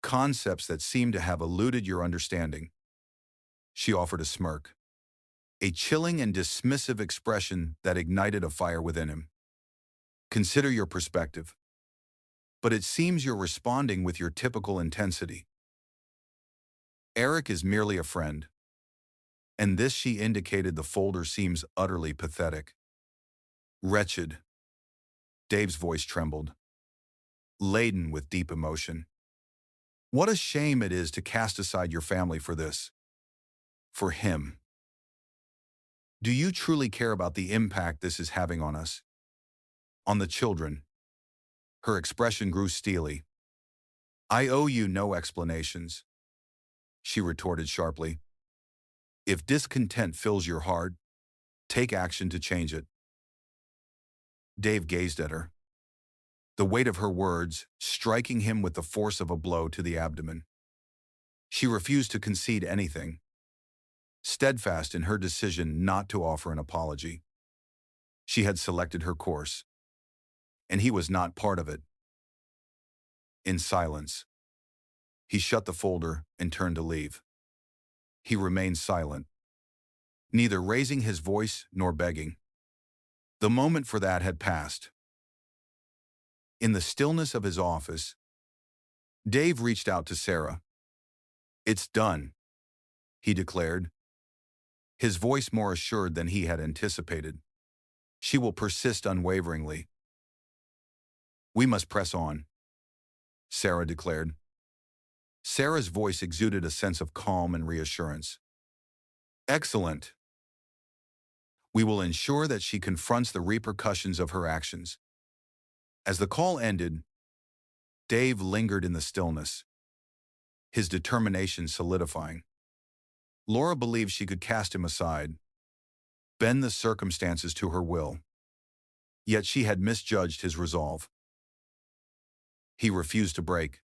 concepts that seem to have eluded your understanding." She offered a smirk, a chilling and dismissive expression that ignited a fire within him. "Consider your perspective. But it seems you're responding with your typical intensity. Eric is merely a friend." And this, she indicated the folder, seems utterly pathetic. "Wretched." Dave's voice trembled, laden with deep emotion. "What a shame it is to cast aside your family for this. For him. Do you truly care about the impact this is having on us? On the children?" Her expression grew steely. "I owe you no explanations," she retorted sharply. "If discontent fills your heart, take action to change it." Dave gazed at her, the weight of her words striking him with the force of a blow to the abdomen. She refused to concede anything, steadfast in her decision not to offer an apology. She had selected her course, and he was not part of it. In silence, he shut the folder and turned to leave. He remained silent, neither raising his voice nor begging. The moment for that had passed. In the stillness of his office, Dave reached out to Sarah. "It's done," he declared, his voice more assured than he had anticipated. "She will persist unwaveringly." "We must press on," Sarah declared. Sarah's voice exuded a sense of calm and reassurance. "Excellent. We will ensure that she confronts the repercussions of her actions." As the call ended, Dave lingered in the stillness, his determination solidifying. Laura believed she could cast him aside, bend the circumstances to her will. Yet she had misjudged his resolve. He refused to break.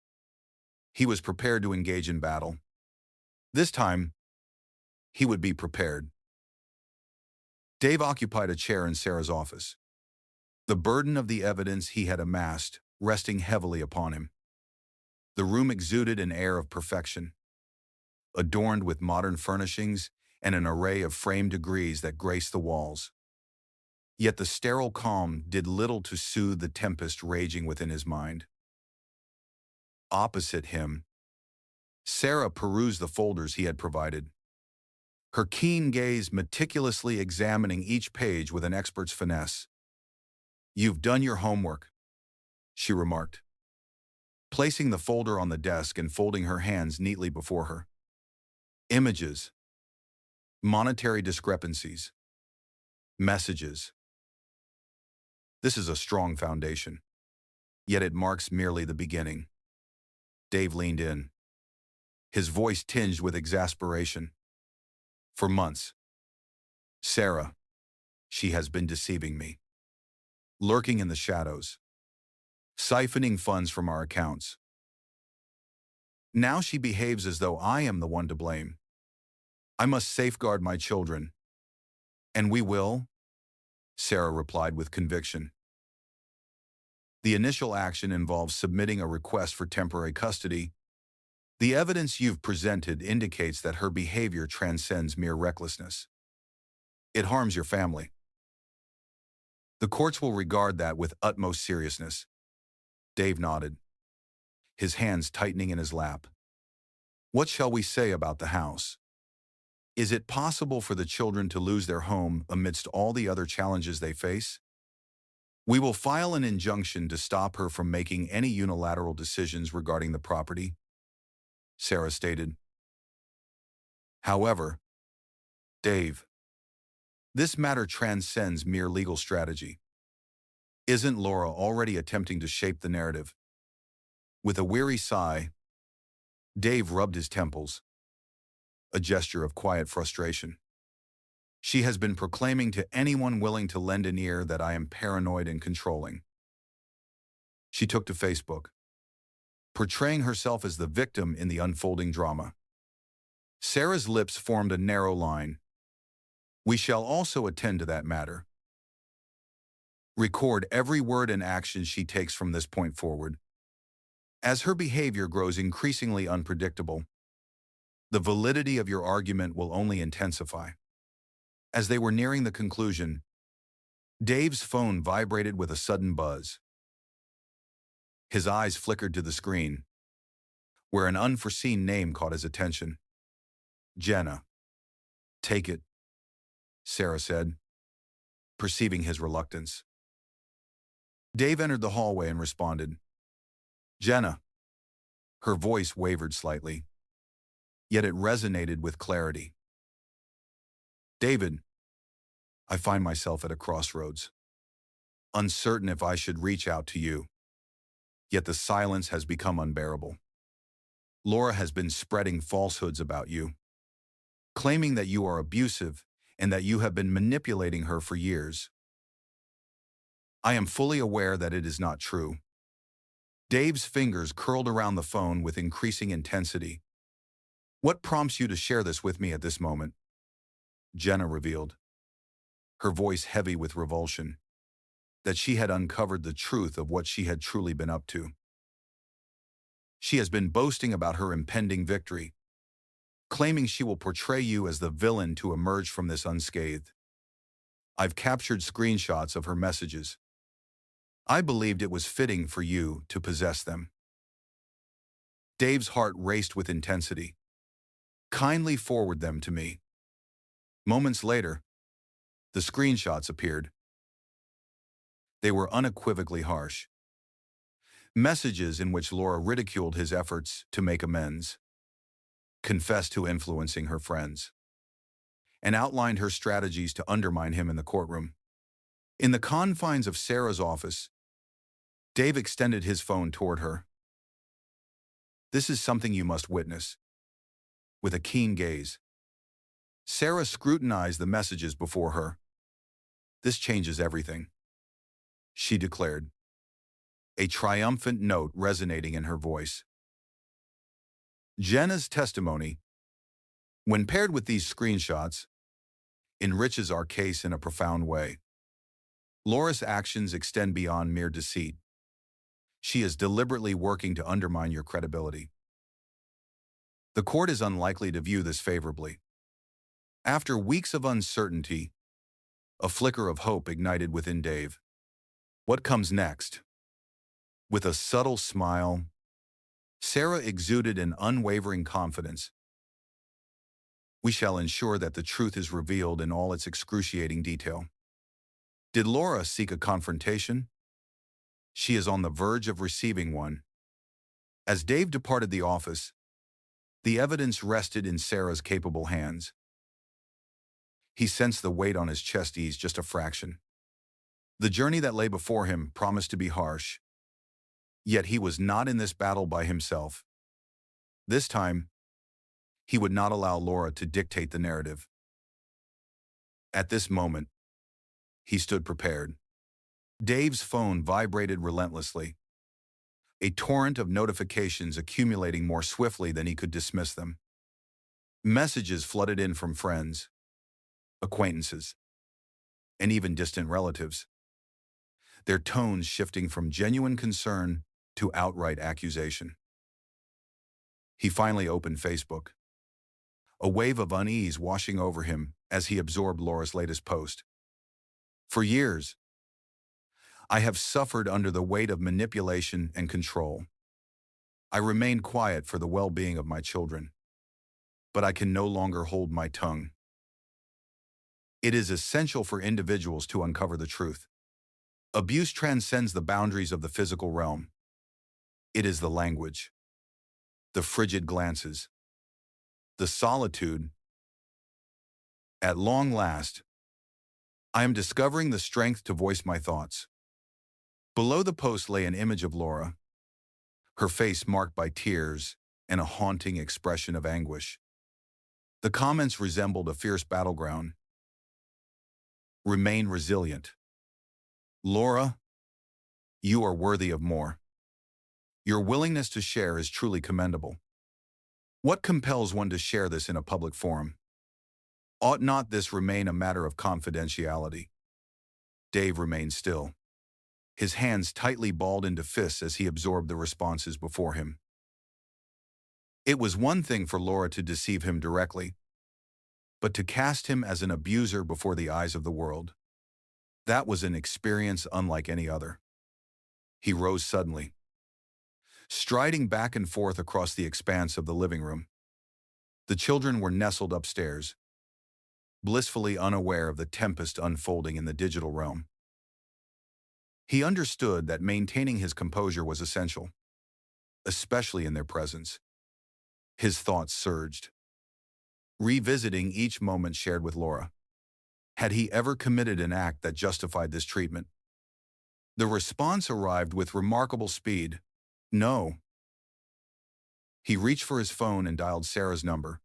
He was prepared to engage in battle. This time, he would be prepared. Dave occupied a chair in Sarah's office, the burden of the evidence he had amassed resting heavily upon him. The room exuded an air of perfection, adorned with modern furnishings and an array of framed degrees that graced the walls. Yet the sterile calm did little to soothe the tempest raging within his mind. Opposite him, Sarah perused the folders he had provided, her keen gaze meticulously examining each page with an expert's finesse. "You've done your homework," she remarked, placing the folder on the desk and folding her hands neatly before her. "Images, monetary discrepancies, messages. This is a strong foundation, yet it marks merely the beginning." Dave leaned in, his voice tinged with exasperation. "For months, Sarah, she has been deceiving me, lurking in the shadows, siphoning funds from our accounts. Now she behaves as though I am the one to blame. I must safeguard my children." "And we will," Sarah replied with conviction. "The initial action involves submitting a request for temporary custody. The evidence you've presented indicates that her behavior transcends mere recklessness. It harms your family. The courts will regard that with utmost seriousness." Dave nodded, his hands tightening in his lap. "What shall we say about the house? Is it possible for the children to lose their home amidst all the other challenges they face? We will file an injunction to stop her from making any unilateral decisions regarding the property," Sarah stated. "However, Dave, this matter transcends mere legal strategy. Isn't Laura already attempting to shape the narrative?" With a weary sigh, Dave rubbed his temples, a gesture of quiet frustration. "She has been proclaiming to anyone willing to lend an ear that I am paranoid and controlling." She took to Facebook, portraying herself as the victim in the unfolding drama. Sarah's lips formed a narrow line. "We shall also attend to that matter. Record every word and action she takes from this point forward. As her behavior grows increasingly unpredictable, the validity of your argument will only intensify." As they were nearing the conclusion, Dave's phone vibrated with a sudden buzz. His eyes flickered to the screen, where an unforeseen name caught his attention. "Jenna." "Take it," Sarah said, perceiving his reluctance. Dave entered the hallway and responded, "Jenna." Her voice wavered slightly, yet it resonated with clarity. "David, I find myself at a crossroads, uncertain if I should reach out to you. Yet the silence has become unbearable. Laura has been spreading falsehoods about you, claiming that you are abusive and that you have been manipulating her for years. I am fully aware that it is not true." Dave's fingers curled around the phone with increasing intensity. "What prompts you to share this with me at this moment?" Jenna revealed, her voice heavy with revulsion, that she had uncovered the truth of what she had truly been up to. She has been boasting about her impending victory, claiming she will portray you as the villain to emerge from this unscathed. I've captured screenshots of her messages. I believed it was fitting for you to possess them. Dave's heart raced with intensity. Kindly forward them to me. Moments later, the screenshots appeared. They were unequivocally harsh. Messages in which Laura ridiculed his efforts to make amends, confessed to influencing her friends, and outlined her strategies to undermine him in the courtroom. In the confines of Sarah's office, Dave extended his phone toward her. This is something you must witness. With a keen gaze, Sarah scrutinized the messages before her. This changes everything, she declared, a triumphant note resonating in her voice. Jenna's testimony, when paired with these screenshots, enriches our case in a profound way. Laura's actions extend beyond mere deceit. She is deliberately working to undermine your credibility. The court is unlikely to view this favorably. After weeks of uncertainty, a flicker of hope ignited within Dave. What comes next? With a subtle smile, Sarah exuded an unwavering confidence. We shall ensure that the truth is revealed in all its excruciating detail. Did Laura seek a confrontation? She is on the verge of receiving one. As Dave departed the office, the evidence rested in Sarah's capable hands. He sensed the weight on his chest ease just a fraction. The journey that lay before him promised to be harsh. Yet he was not in this battle by himself. This time, he would not allow Laura to dictate the narrative. At this moment, he stood prepared. Dave's phone vibrated relentlessly, a torrent of notifications accumulating more swiftly than he could dismiss them. Messages flooded in from friends, acquaintances, and even distant relatives, their tones shifting from genuine concern to outright accusation. He finally opened Facebook, a wave of unease washing over him as he absorbed Laura's latest post. For years, I have suffered under the weight of manipulation and control. I remained quiet for the well-being of my children, but I can no longer hold my tongue. It is essential for individuals to uncover the truth. Abuse transcends the boundaries of the physical realm. It is the language, the frigid glances, the solitude. At long last, I am discovering the strength to voice my thoughts. Below the post lay an image of Laura, her face marked by tears and a haunting expression of anguish. The comments resembled a fierce battleground. Remain resilient. Laura, you are worthy of more. Your willingness to share is truly commendable. What compels one to share this in a public forum? Ought not this remain a matter of confidentiality? Dave remained still, his hands tightly balled into fists as he absorbed the responses before him. It was one thing for Laura to deceive him directly, but to cast him as an abuser before the eyes of the world. That was an experience unlike any other. He rose suddenly, striding back and forth across the expanse of the living room. The children were nestled upstairs, blissfully unaware of the tempest unfolding in the digital realm. He understood that maintaining his composure was essential, especially in their presence. His thoughts surged, revisiting each moment shared with Laura. Had he ever committed an act that justified this treatment? The response arrived with remarkable speed. No. He reached for his phone and dialed Sarah's number.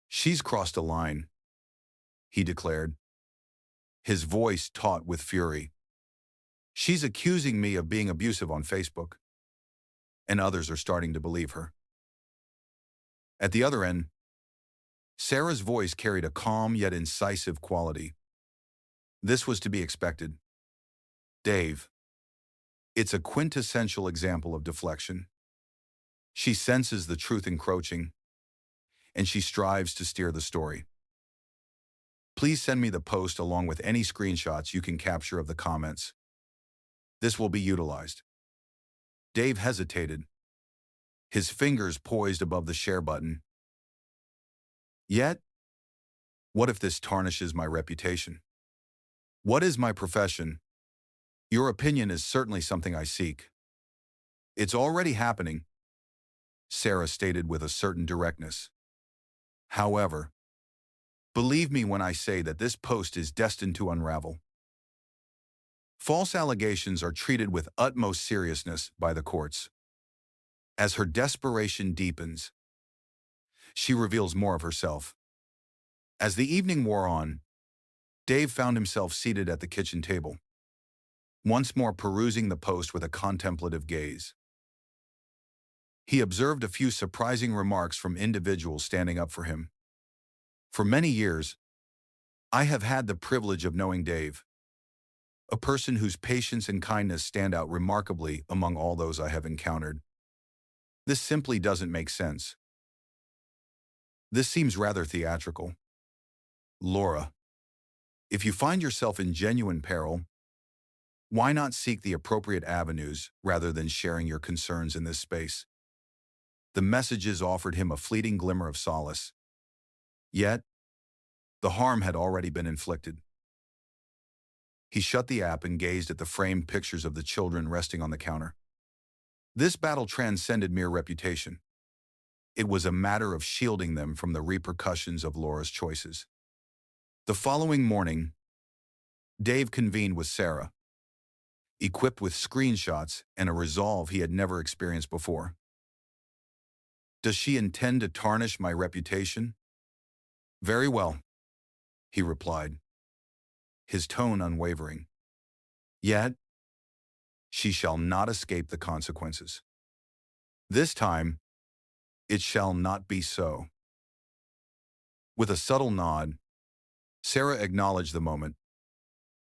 She's crossed a line, he declared, his voice taut with fury. She's accusing me of being abusive on Facebook, and others are starting to believe her. At the other end, Sarah's voice carried a calm yet incisive quality. This was to be expected. Dave. It's a quintessential example of deflection. She senses the truth encroaching, and she strives to steer the story. Please send me the post along with any screenshots you can capture of the comments. This will be utilized. Dave hesitated, his fingers poised above the share button. Yet, what if this tarnishes my reputation? What is my profession? Your opinion is certainly something I seek. It's already happening, Sarah stated with a certain directness. However, believe me when I say that this post is destined to unravel. False allegations are treated with utmost seriousness by the courts. As her desperation deepens, she reveals more of herself. As the evening wore on, Dave found himself seated at the kitchen table, once more perusing the post with a contemplative gaze. He observed a few surprising remarks from individuals standing up for him. For many years, I have had the privilege of knowing Dave, a person whose patience and kindness stand out remarkably among all those I have encountered. This simply doesn't make sense. This seems rather theatrical. Laura, if you find yourself in genuine peril, why not seek the appropriate avenues rather than sharing your concerns in this space? The messages offered him a fleeting glimmer of solace. Yet, the harm had already been inflicted. He shut the app and gazed at the framed pictures of the children resting on the counter. This battle transcended mere reputation. It was a matter of shielding them from the repercussions of Laura's choices. The following morning, Dave convened with Sarah, equipped with screenshots and a resolve he had never experienced before. Does she intend to tarnish my reputation? Very well, he replied, his tone unwavering. Yet, she shall not escape the consequences. This time, it shall not be so. With a subtle nod, Sarah acknowledged the moment.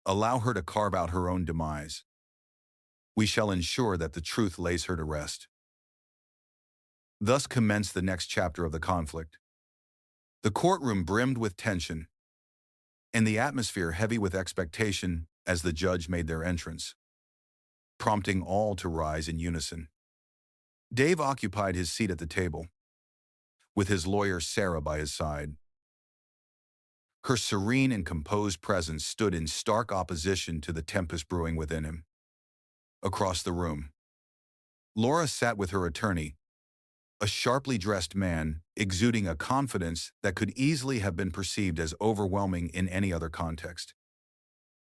Allow her to carve out her own demise. We shall ensure that the truth lays her to rest. Thus commenced the next chapter of the conflict. The courtroom brimmed with tension, and the atmosphere heavy with expectation as the judge made their entrance, prompting all to rise in unison. Dave occupied his seat at the table, with his lawyer Sarah by his side. Her serene and composed presence stood in stark opposition to the tempest brewing within him. Across the room, Laura sat with her attorney, a sharply dressed man exuding a confidence that could easily have been perceived as overwhelming in any other context.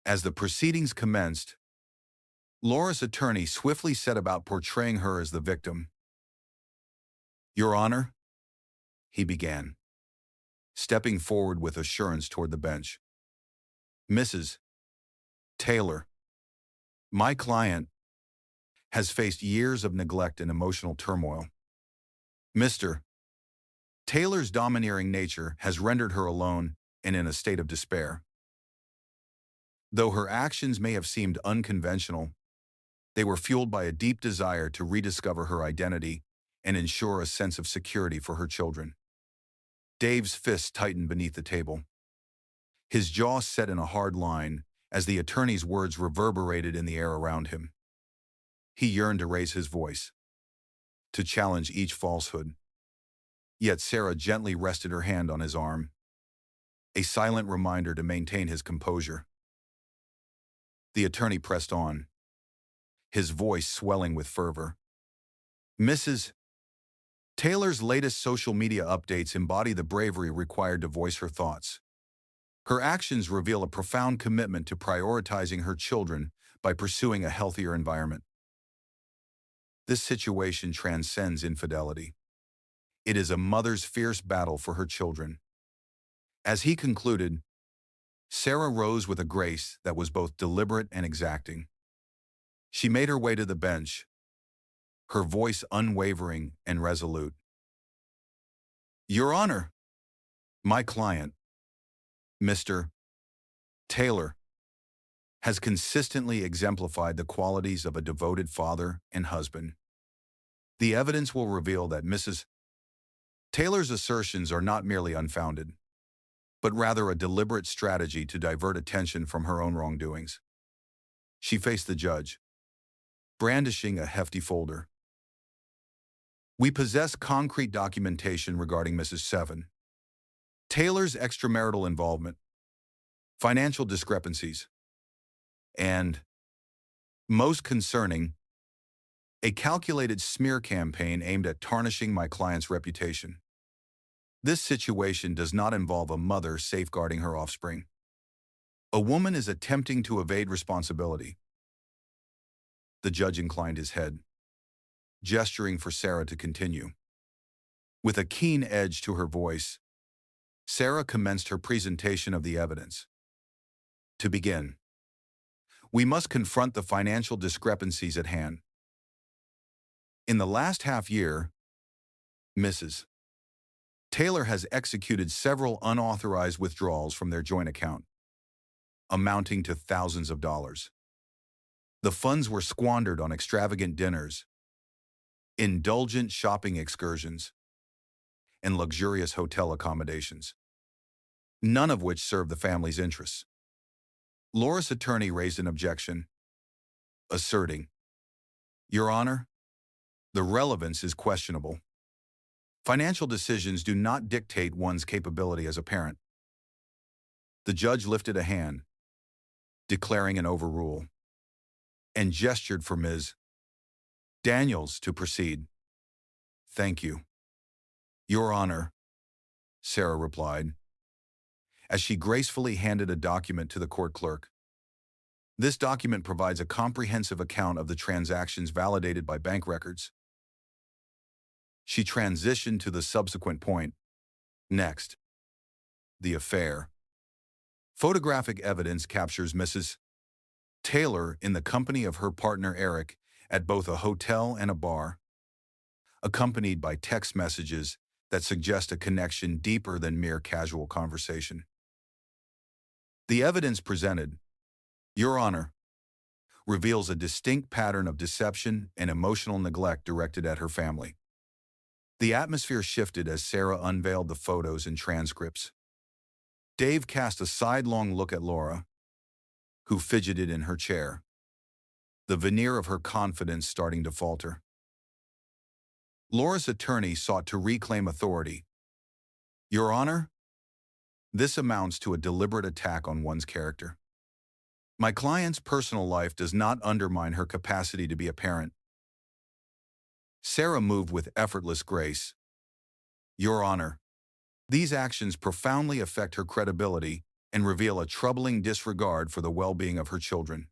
As the proceedings commenced, Laura's attorney swiftly set about portraying her as the victim. Your Honor, he began, stepping forward with assurance toward the bench. Mrs. Taylor, my client, has faced years of neglect and emotional turmoil. Mr. Taylor's domineering nature has rendered her alone and in a state of despair. Though her actions may have seemed unconventional, they were fueled by a deep desire to rediscover her identity and ensure a sense of security for her children. Dave's fists tightened beneath the table, his jaw set in a hard line as the attorney's words reverberated in the air around him. He yearned to raise his voice, to challenge each falsehood. Yet Sarah gently rested her hand on his arm, a silent reminder to maintain his composure. The attorney pressed on, his voice swelling with fervor. Mrs. Taylor's latest social media updates embody the bravery required to voice her thoughts. Her actions reveal a profound commitment to prioritizing her children by pursuing a healthier environment. This situation transcends infidelity. It is a mother's fierce battle for her children. As he concluded, Sarah rose with a grace that was both deliberate and exacting. She made her way to the bench, her voice unwavering and resolute. Your Honor, my client, Mr. Taylor, has consistently exemplified the qualities of a devoted father and husband. The evidence will reveal that Mrs. Taylor's assertions are not merely unfounded. but rather a deliberate strategy to divert attention from her own wrongdoings. She faced the judge, brandishing a hefty folder. We possess concrete documentation regarding Mrs. Seven. Taylor's extramarital involvement, financial discrepancies, and, most concerning, a calculated smear campaign aimed at tarnishing my client's reputation. This situation does not involve a mother safeguarding her offspring. A woman is attempting to evade responsibility. The judge inclined his head, gesturing for Sarah to continue. With a keen edge to her voice, Sarah commenced her presentation of the evidence. To begin, we must confront the financial discrepancies at hand. In the last half year, Mrs. Taylor has executed several unauthorized withdrawals from their joint account, amounting to thousands of dollars. The funds were squandered on extravagant dinners, indulgent shopping excursions, and luxurious hotel accommodations, none of which served the family's interests. Laura's attorney raised an objection, asserting, "Your Honor, the relevance is questionable. Financial decisions do not dictate one's capability as a parent." The judge lifted a hand, declaring an overrule, and gestured for Ms. Daniels to proceed. "Thank you, Your Honor," Sarah replied, as she gracefully handed a document to the court clerk. This document provides a comprehensive account of the transactions validated by bank records. She transitioned to the subsequent point. Next, the affair. Photographic evidence captures Mrs. Taylor in the company of her partner Eric at both a hotel and a bar, accompanied by text messages that suggest a connection deeper than mere casual conversation. The evidence presented, Your Honor, reveals a distinct pattern of deception and emotional neglect directed at her family. The atmosphere shifted as Sarah unveiled the photos and transcripts. Dave cast a sidelong look at Laura, who fidgeted in her chair, the veneer of her confidence starting to falter. Laura's attorney sought to reclaim authority. Your Honor, this amounts to a deliberate attack on one's character. My client's personal life does not undermine her capacity to be a parent. Sarah moved with effortless grace. Your Honor, these actions profoundly affect her credibility and reveal a troubling disregard for the well-being of her children.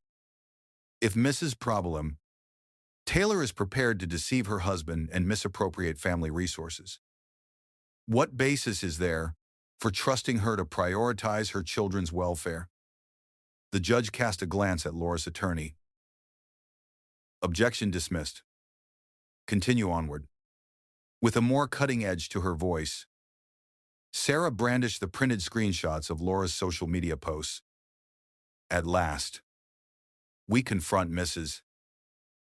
If Mrs. Problem, Taylor is prepared to deceive her husband and misappropriate family resources, what basis is there for trusting her to prioritize her children's welfare? The judge cast a glance at Laura's attorney. Objection dismissed. Continue onward. With a more cutting edge to her voice, Sarah brandished the printed screenshots of Laura's social media posts. At last, we confront Mrs.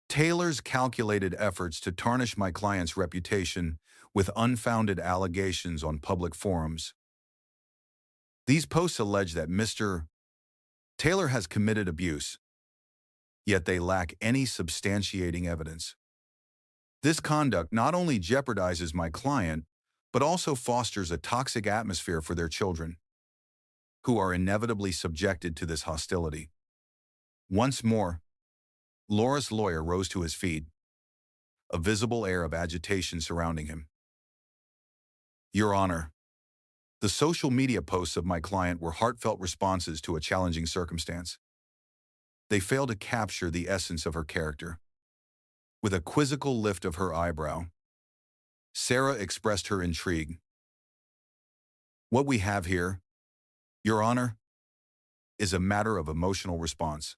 Taylor's calculated efforts to tarnish my client's reputation with unfounded allegations on public forums. These posts allege that Mr. Taylor has committed abuse, yet they lack any substantiating evidence. This conduct not only jeopardizes my client, but also fosters a toxic atmosphere for their children, who are inevitably subjected to this hostility. Once more, Laura's lawyer rose to his feet, a visible air of agitation surrounding him. Your Honor, the social media posts of my client were heartfelt responses to a challenging circumstance. They fail to capture the essence of her character. With a quizzical lift of her eyebrow, Sarah expressed her intrigue. What we have here, Your Honor, is a matter of emotional response.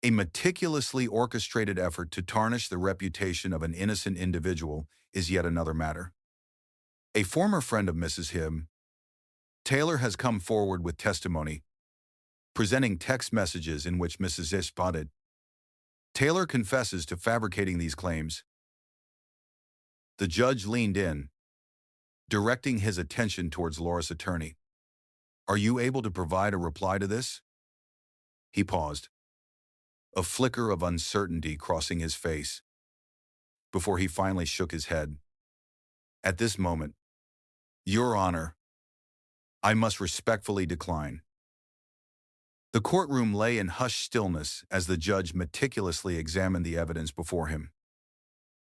A meticulously orchestrated effort to tarnish the reputation of an innocent individual is yet another matter. A former friend of Mrs. Him, Taylor, has come forward with testimony, presenting text messages in which Mrs. Ish spotted. Taylor confesses to fabricating these claims. The judge leaned in, directing his attention towards Laura's attorney. Are you able to provide a reply to this? He paused, a flicker of uncertainty crossing his face, before he finally shook his head. At this moment, Your Honor, I must respectfully decline. The courtroom lay in hushed stillness as the judge meticulously examined the evidence before him.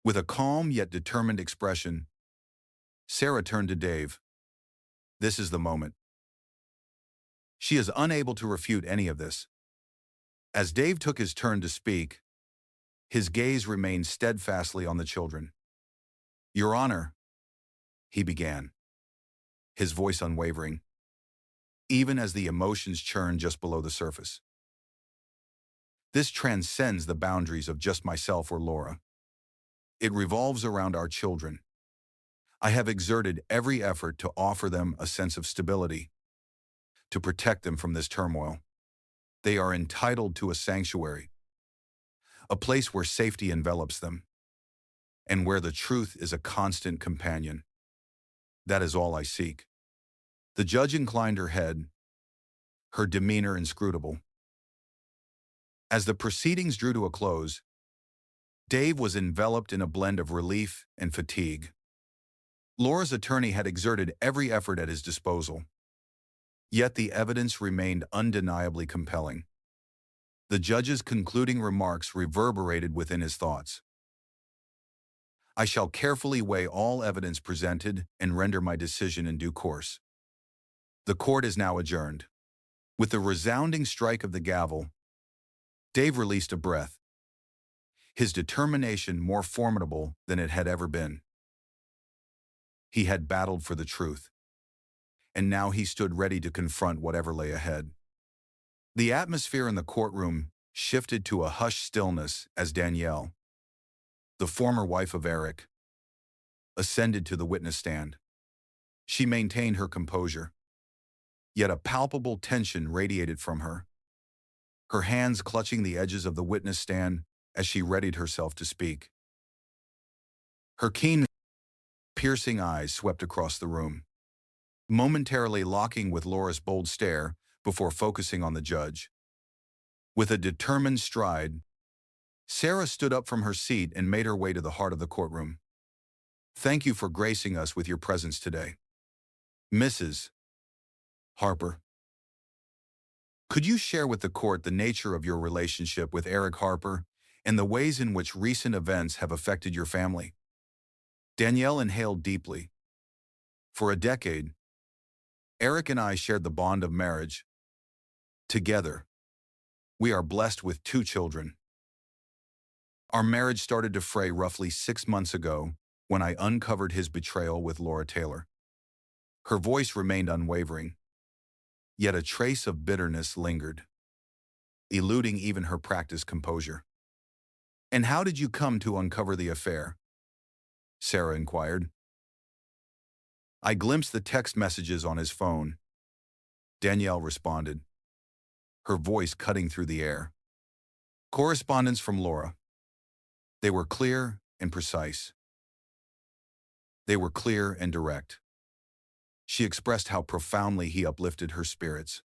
With a calm yet determined expression, Sarah turned to Dave. This is the moment. She is unable to refute any of this. As Dave took his turn to speak, his gaze remained steadfastly on the children. Your Honor, he began, his voice unwavering, even as the emotions churned just below the surface. This transcends the boundaries of just myself or Laura. It revolves around our children. I have exerted every effort to offer them a sense of stability, to protect them from this turmoil. They are entitled to a sanctuary, a place where safety envelops them, and where the truth is a constant companion. That is all I seek. The judge inclined her head, her demeanor inscrutable. As the proceedings drew to a close, Dave was enveloped in a blend of relief and fatigue. Laura's attorney had exerted every effort at his disposal, yet the evidence remained undeniably compelling. The judge's concluding remarks reverberated within his thoughts. I shall carefully weigh all evidence presented and render my decision in due course. The court is now adjourned. With the resounding strike of the gavel, Dave released a breath, his determination more formidable than it had ever been. He had battled for the truth, and now he stood ready to confront whatever lay ahead. The atmosphere in the courtroom shifted to a hushed stillness as Danielle, the former wife of Eric, ascended to the witness stand. She maintained her composure, yet a palpable tension radiated from her, her hands clutching the edges of the witness stand as she readied herself to speak. Her keen, piercing eyes swept across the room, momentarily locking with Laura's bold stare before focusing on the judge. With a determined stride, Sarah stood up from her seat and made her way to the heart of the courtroom. Thank you for gracing us with your presence today. Mrs. Harper, could you share with the court the nature of your relationship with Eric Harper and the ways in which recent events have affected your family? Danielle inhaled deeply. For a decade, Eric and I shared the bond of marriage. Together, we are blessed with 2 children. Our marriage started to fray roughly 6 months ago when I uncovered his betrayal with Laura Taylor. Her voice remained unwavering, yet a trace of bitterness lingered, eluding even her practiced composure. And how did you come to uncover the affair? Sarah inquired. I glimpsed the text messages on his phone, Danielle responded, her voice cutting through the air. Correspondence from Laura. They were clear and precise. They were clear and direct. She expressed how profoundly he uplifted her spirits.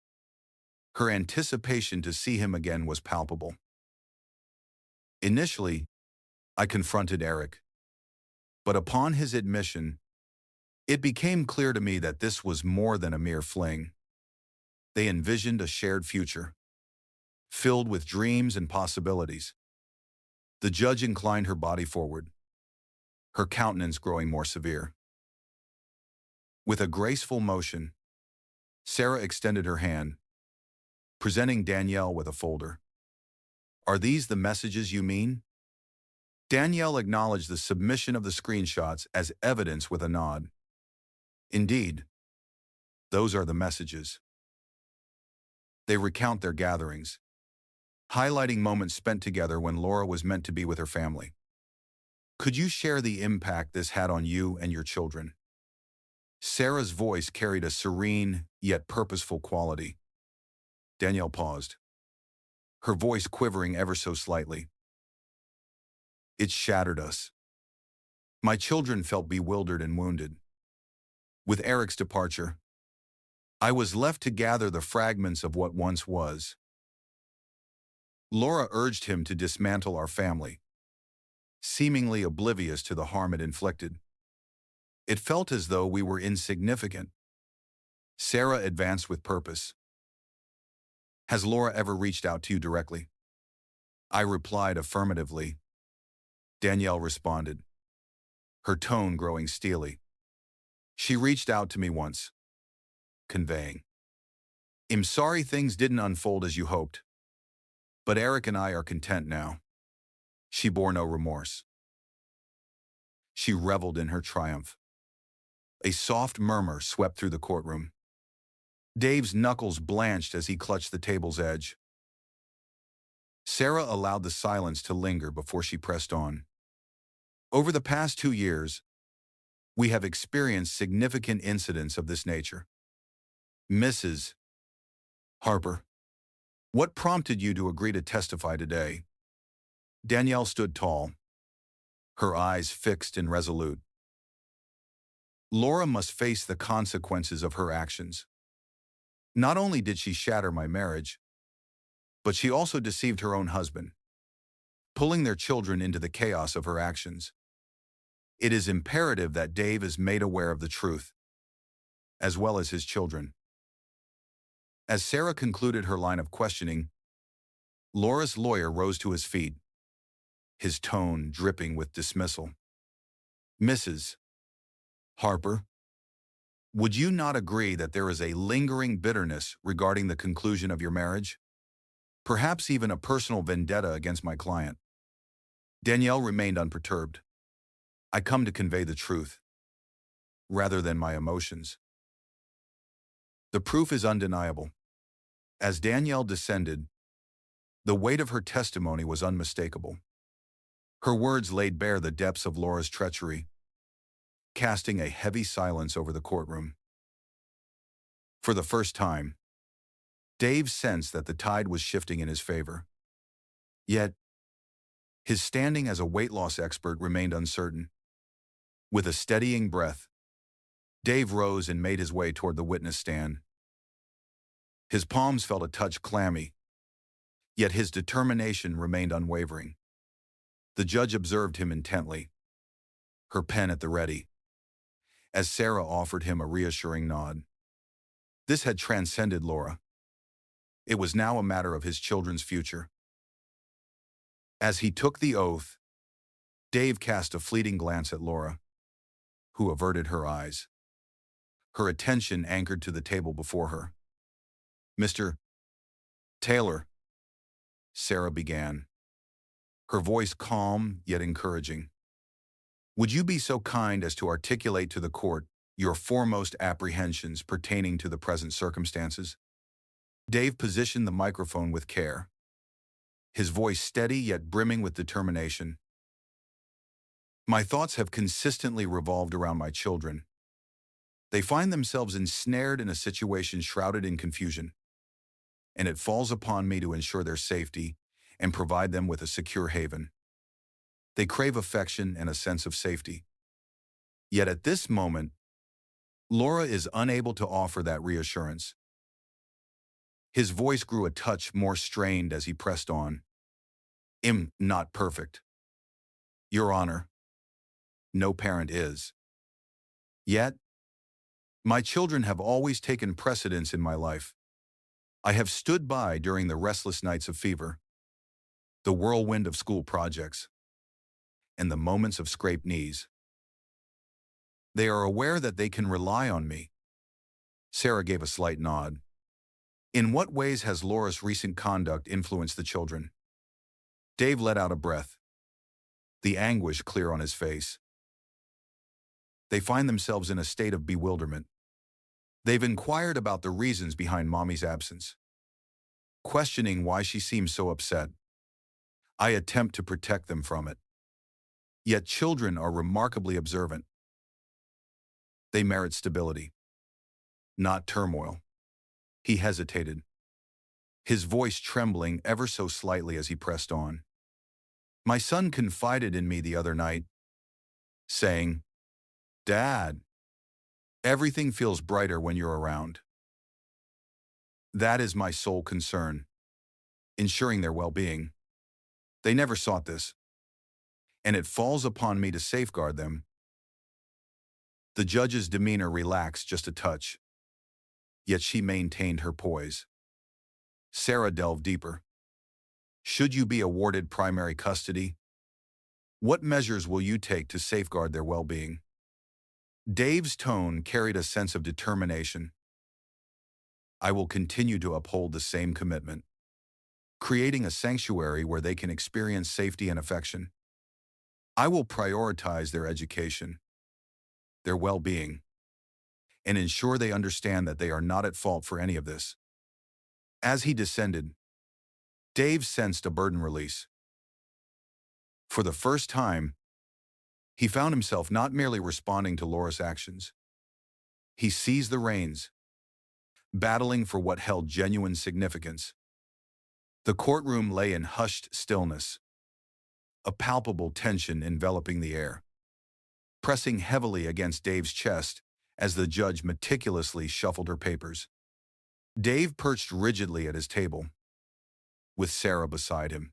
Her anticipation to see him again was palpable. Initially, I confronted Eric, but upon his admission, it became clear to me that this was more than a mere fling. They envisioned a shared future, filled with dreams and possibilities. The judge inclined her body forward, her countenance growing more severe. With a graceful motion, Sarah extended her hand, presenting Danielle with a folder. Are these the messages you mean? Danielle acknowledged the submission of the screenshots as evidence with a nod. Indeed, those are the messages. They recount their gatherings, highlighting moments spent together when Laura was meant to be with her family. Could you share the impact this had on you and your children? Sarah's voice carried a serene yet purposeful quality. Danielle paused, her voice quivering ever so slightly. It shattered us. My children felt bewildered and wounded. With Eric's departure, I was left to gather the fragments of what once was. Laura urged him to dismantle our family, seemingly oblivious to the harm it inflicted. It felt as though we were insignificant. Sarah advanced with purpose. Has Laura ever reached out to you directly? I replied affirmatively. Danielle responded, her tone growing steely. She reached out to me once, conveying, I'm sorry things didn't unfold as you hoped, but Eric and I are content now. She bore no remorse. She reveled in her triumph. A soft murmur swept through the courtroom. Dave's knuckles blanched as he clutched the table's edge. Sarah allowed the silence to linger before she pressed on. Over the past 2 years, we have experienced significant incidents of this nature. Mrs. Harper, what prompted you to agree to testify today? Danielle stood tall, her eyes fixed and resolute. Laura must face the consequences of her actions. Not only did she shatter my marriage, but she also deceived her own husband, pulling their children into the chaos of her actions. It is imperative that Dave is made aware of the truth, as well as his children. As Sarah concluded her line of questioning, Laura's lawyer rose to his feet, his tone dripping with dismissal. Mrs. Harper, would you not agree that there is a lingering bitterness regarding the conclusion of your marriage? Perhaps even a personal vendetta against my client. Danielle remained unperturbed. I come to convey the truth, rather than my emotions. The proof is undeniable. As Danielle descended, the weight of her testimony was unmistakable. Her words laid bare the depths of Laura's treachery, casting a heavy silence over the courtroom. For the first time, Dave sensed that the tide was shifting in his favor. Yet, his standing as a weight loss expert remained uncertain. With a steadying breath, Dave rose and made his way toward the witness stand. His palms felt a touch clammy, yet his determination remained unwavering. The judge observed him intently, her pen at the ready, as Sarah offered him a reassuring nod. This had transcended Laura. It was now a matter of his children's future. As he took the oath, Dave cast a fleeting glance at Laura, who averted her eyes, her attention anchored to the table before her. Mr. Taylor, Sarah began, her voice calm yet encouraging. Would you be so kind as to articulate to the court your foremost apprehensions pertaining to the present circumstances? Dave positioned the microphone with care, his voice steady yet brimming with determination. My thoughts have consistently revolved around my children. They find themselves ensnared in a situation shrouded in confusion, and it falls upon me to ensure their safety and provide them with a secure haven. They crave affection and a sense of safety. Yet at this moment, Laura is unable to offer that reassurance. His voice grew a touch more strained as he pressed on. I'm not perfect. Your Honor, no parent is. Yet, my children have always taken precedence in my life. I have stood by during the restless nights of fever, the whirlwind of school projects, and the moments of scraped knees. They are aware that they can rely on me. Sarah gave a slight nod. In what ways has Laura's recent conduct influenced the children? Dave let out a breath, the anguish clear on his face. They find themselves in a state of bewilderment. They've inquired about the reasons behind Mommy's absence, questioning why she seems so upset. I attempt to protect them from it. Yet children are remarkably observant. They merit stability, not turmoil. He hesitated, his voice trembling ever so slightly as he pressed on. My son confided in me the other night, saying, Dad, everything feels brighter when you're around. That is my sole concern, ensuring their well-being. They never sought this, and it falls upon me to safeguard them. The judge's demeanor relaxed just a touch, yet she maintained her poise. Sarah delved deeper. Should you be awarded primary custody, what measures will you take to safeguard their well-being? Dave's tone carried a sense of determination. I will continue to uphold the same commitment, creating a sanctuary where they can experience safety and affection. I will prioritize their education, their well-being, and ensure they understand that they are not at fault for any of this. As he descended, Dave sensed a burden release. For the first time, he found himself not merely responding to Laura's actions. He seized the reins, battling for what held genuine significance. The courtroom lay in hushed stillness, a palpable tension enveloping the air, pressing heavily against Dave's chest as the judge meticulously shuffled her papers. Dave perched rigidly at his table, with Sarah beside him,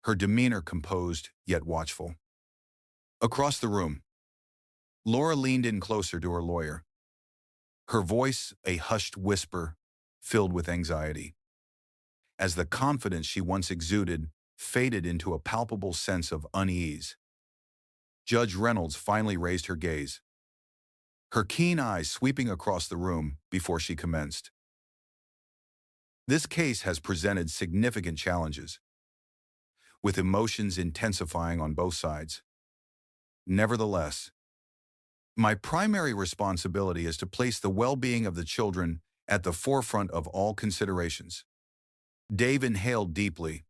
her demeanor composed yet watchful. Across the room, Laura leaned in closer to her lawyer, her voice a hushed whisper filled with anxiety, as the confidence she once exuded faded into a palpable sense of unease. Judge Reynolds finally raised her gaze, her keen eyes sweeping across the room before she commenced. This case has presented significant challenges, with emotions intensifying on both sides. Nevertheless, my primary responsibility is to place the well-being of the children at the forefront of all considerations. Dave inhaled deeply,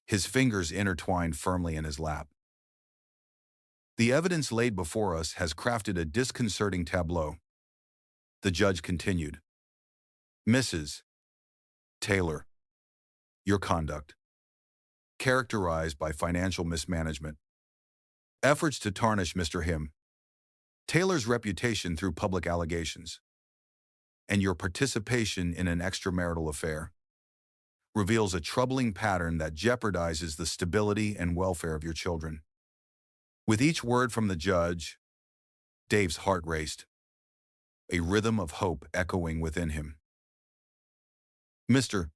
his fingers intertwined firmly in his lap. The evidence laid before us has crafted a disconcerting tableau. The judge continued. Mrs. Taylor, your conduct, characterized by financial mismanagement, efforts to tarnish Mr. Taylor's reputation through public allegations, and your participation in an extramarital affair, reveals a troubling pattern that jeopardizes the stability and welfare of your children. With each word from the judge, Dave's heart raced, a rhythm of hope echoing within him. Mr.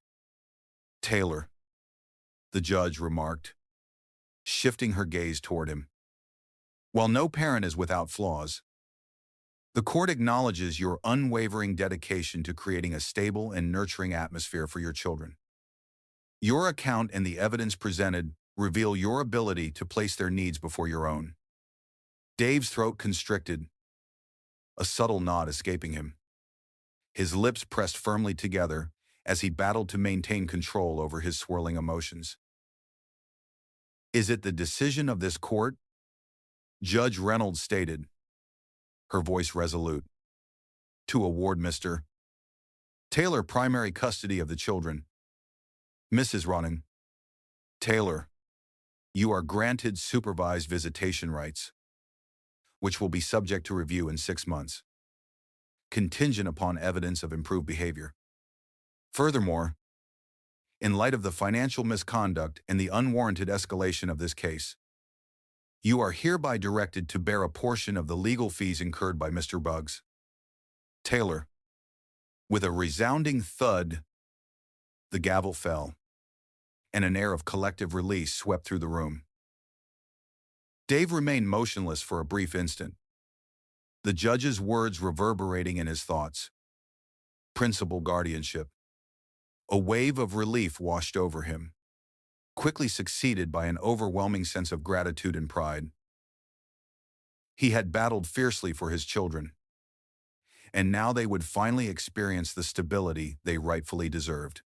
Taylor, the judge remarked, shifting her gaze toward him. While no parent is without flaws, the court acknowledges your unwavering dedication to creating a stable and nurturing atmosphere for your children. Your account and the evidence presented reveal your ability to place their needs before your own. Dave's throat constricted, a subtle nod escaping him. His lips pressed firmly together as he battled to maintain control over his swirling emotions. Is it the decision of this court? Judge Reynolds stated, her voice resolute, to award Mr. Taylor primary custody of the children. Mrs. Taylor, you are granted supervised visitation rights, which will be subject to review in 6 months, contingent upon evidence of improved behavior. Furthermore, in light of the financial misconduct and the unwarranted escalation of this case, you are hereby directed to bear a portion of the legal fees incurred by Mr. Taylor. With a resounding thud, the gavel fell, and an air of collective release swept through the room. Dave remained motionless for a brief instant, the judge's words reverberating in his thoughts. Principal guardianship. A wave of relief washed over him, quickly succeeded by an overwhelming sense of gratitude and pride. He had battled fiercely for his children, and now they would finally experience the stability they rightfully deserved.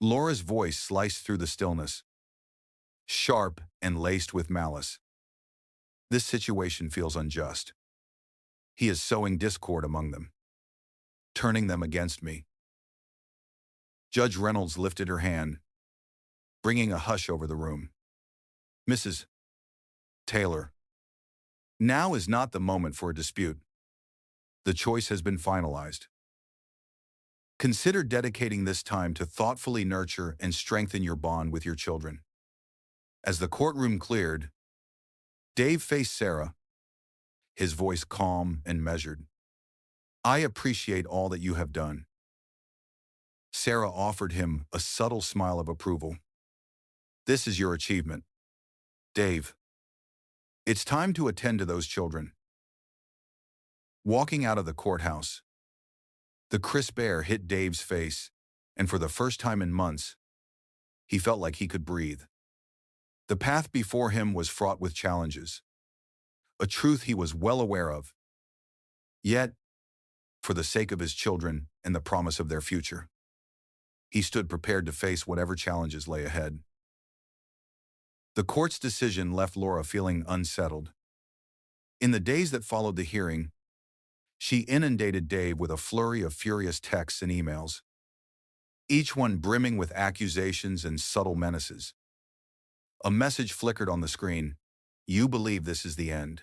Laura's voice sliced through the stillness, sharp and laced with malice. This situation feels unjust. He is sowing discord among them, turning them against me. Judge Reynolds lifted her hand, bringing a hush over the room. Mrs. Taylor, now is not the moment for a dispute. The choice has been finalized. Consider dedicating this time to thoughtfully nurture and strengthen your bond with your children. As the courtroom cleared, Dave faced Sarah, his voice calm and measured. "I appreciate all that you have done." Sarah offered him a subtle smile of approval. "This is your achievement, Dave. It's time to attend to those children." Walking out of the courthouse, the crisp air hit Dave's face, and for the first time in months, he felt like he could breathe. The path before him was fraught with challenges, a truth he was well aware of. Yet, for the sake of his children and the promise of their future, he stood prepared to face whatever challenges lay ahead. The court's decision left Laura feeling unsettled. In the days that followed the hearing, she inundated Dave with a flurry of furious texts and emails, each one brimming with accusations and subtle menaces. A message flickered on the screen: "You believe this is the end.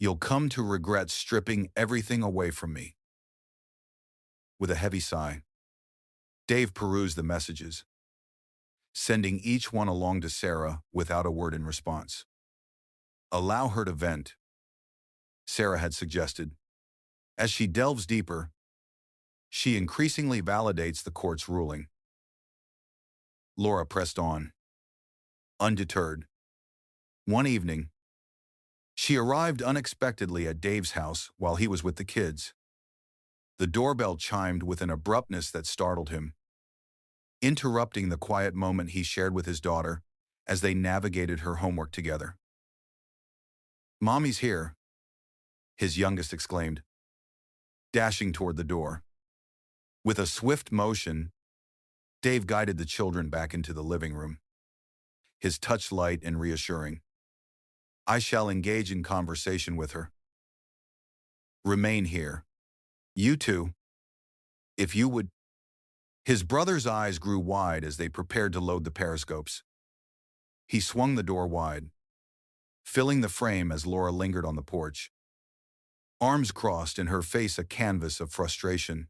You'll come to regret stripping everything away from me." With a heavy sigh, Dave perused the messages, sending each one along to Sarah without a word in response. "Allow her to vent," Sarah had suggested. "As she delves deeper, she increasingly validates the court's ruling." Laura pressed on, undeterred. One evening, she arrived unexpectedly at Dave's house while he was with the kids. The doorbell chimed with an abruptness that startled him, interrupting the quiet moment he shared with his daughter as they navigated her homework together. "Mommy's here," his youngest exclaimed, dashing toward the door. With a swift motion, Dave guided the children back into the living room, his touch light and reassuring. "I shall engage in conversation with her. Remain here. You two, if you would." His brother's eyes grew wide as they prepared to load the periscopes. He swung the door wide, filling the frame as Laura lingered on the porch, arms crossed and her face a canvas of frustration.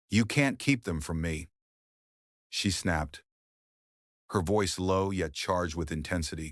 "You can't keep them from me," she snapped, her voice low yet charged with intensity.